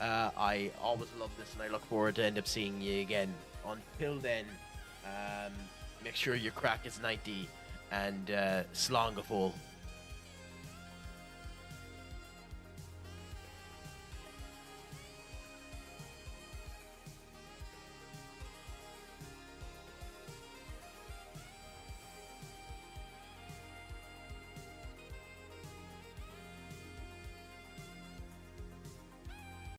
I always love this, and I look forward to end up seeing you again. Until then, make sure your crack is 90 and slán go fóill.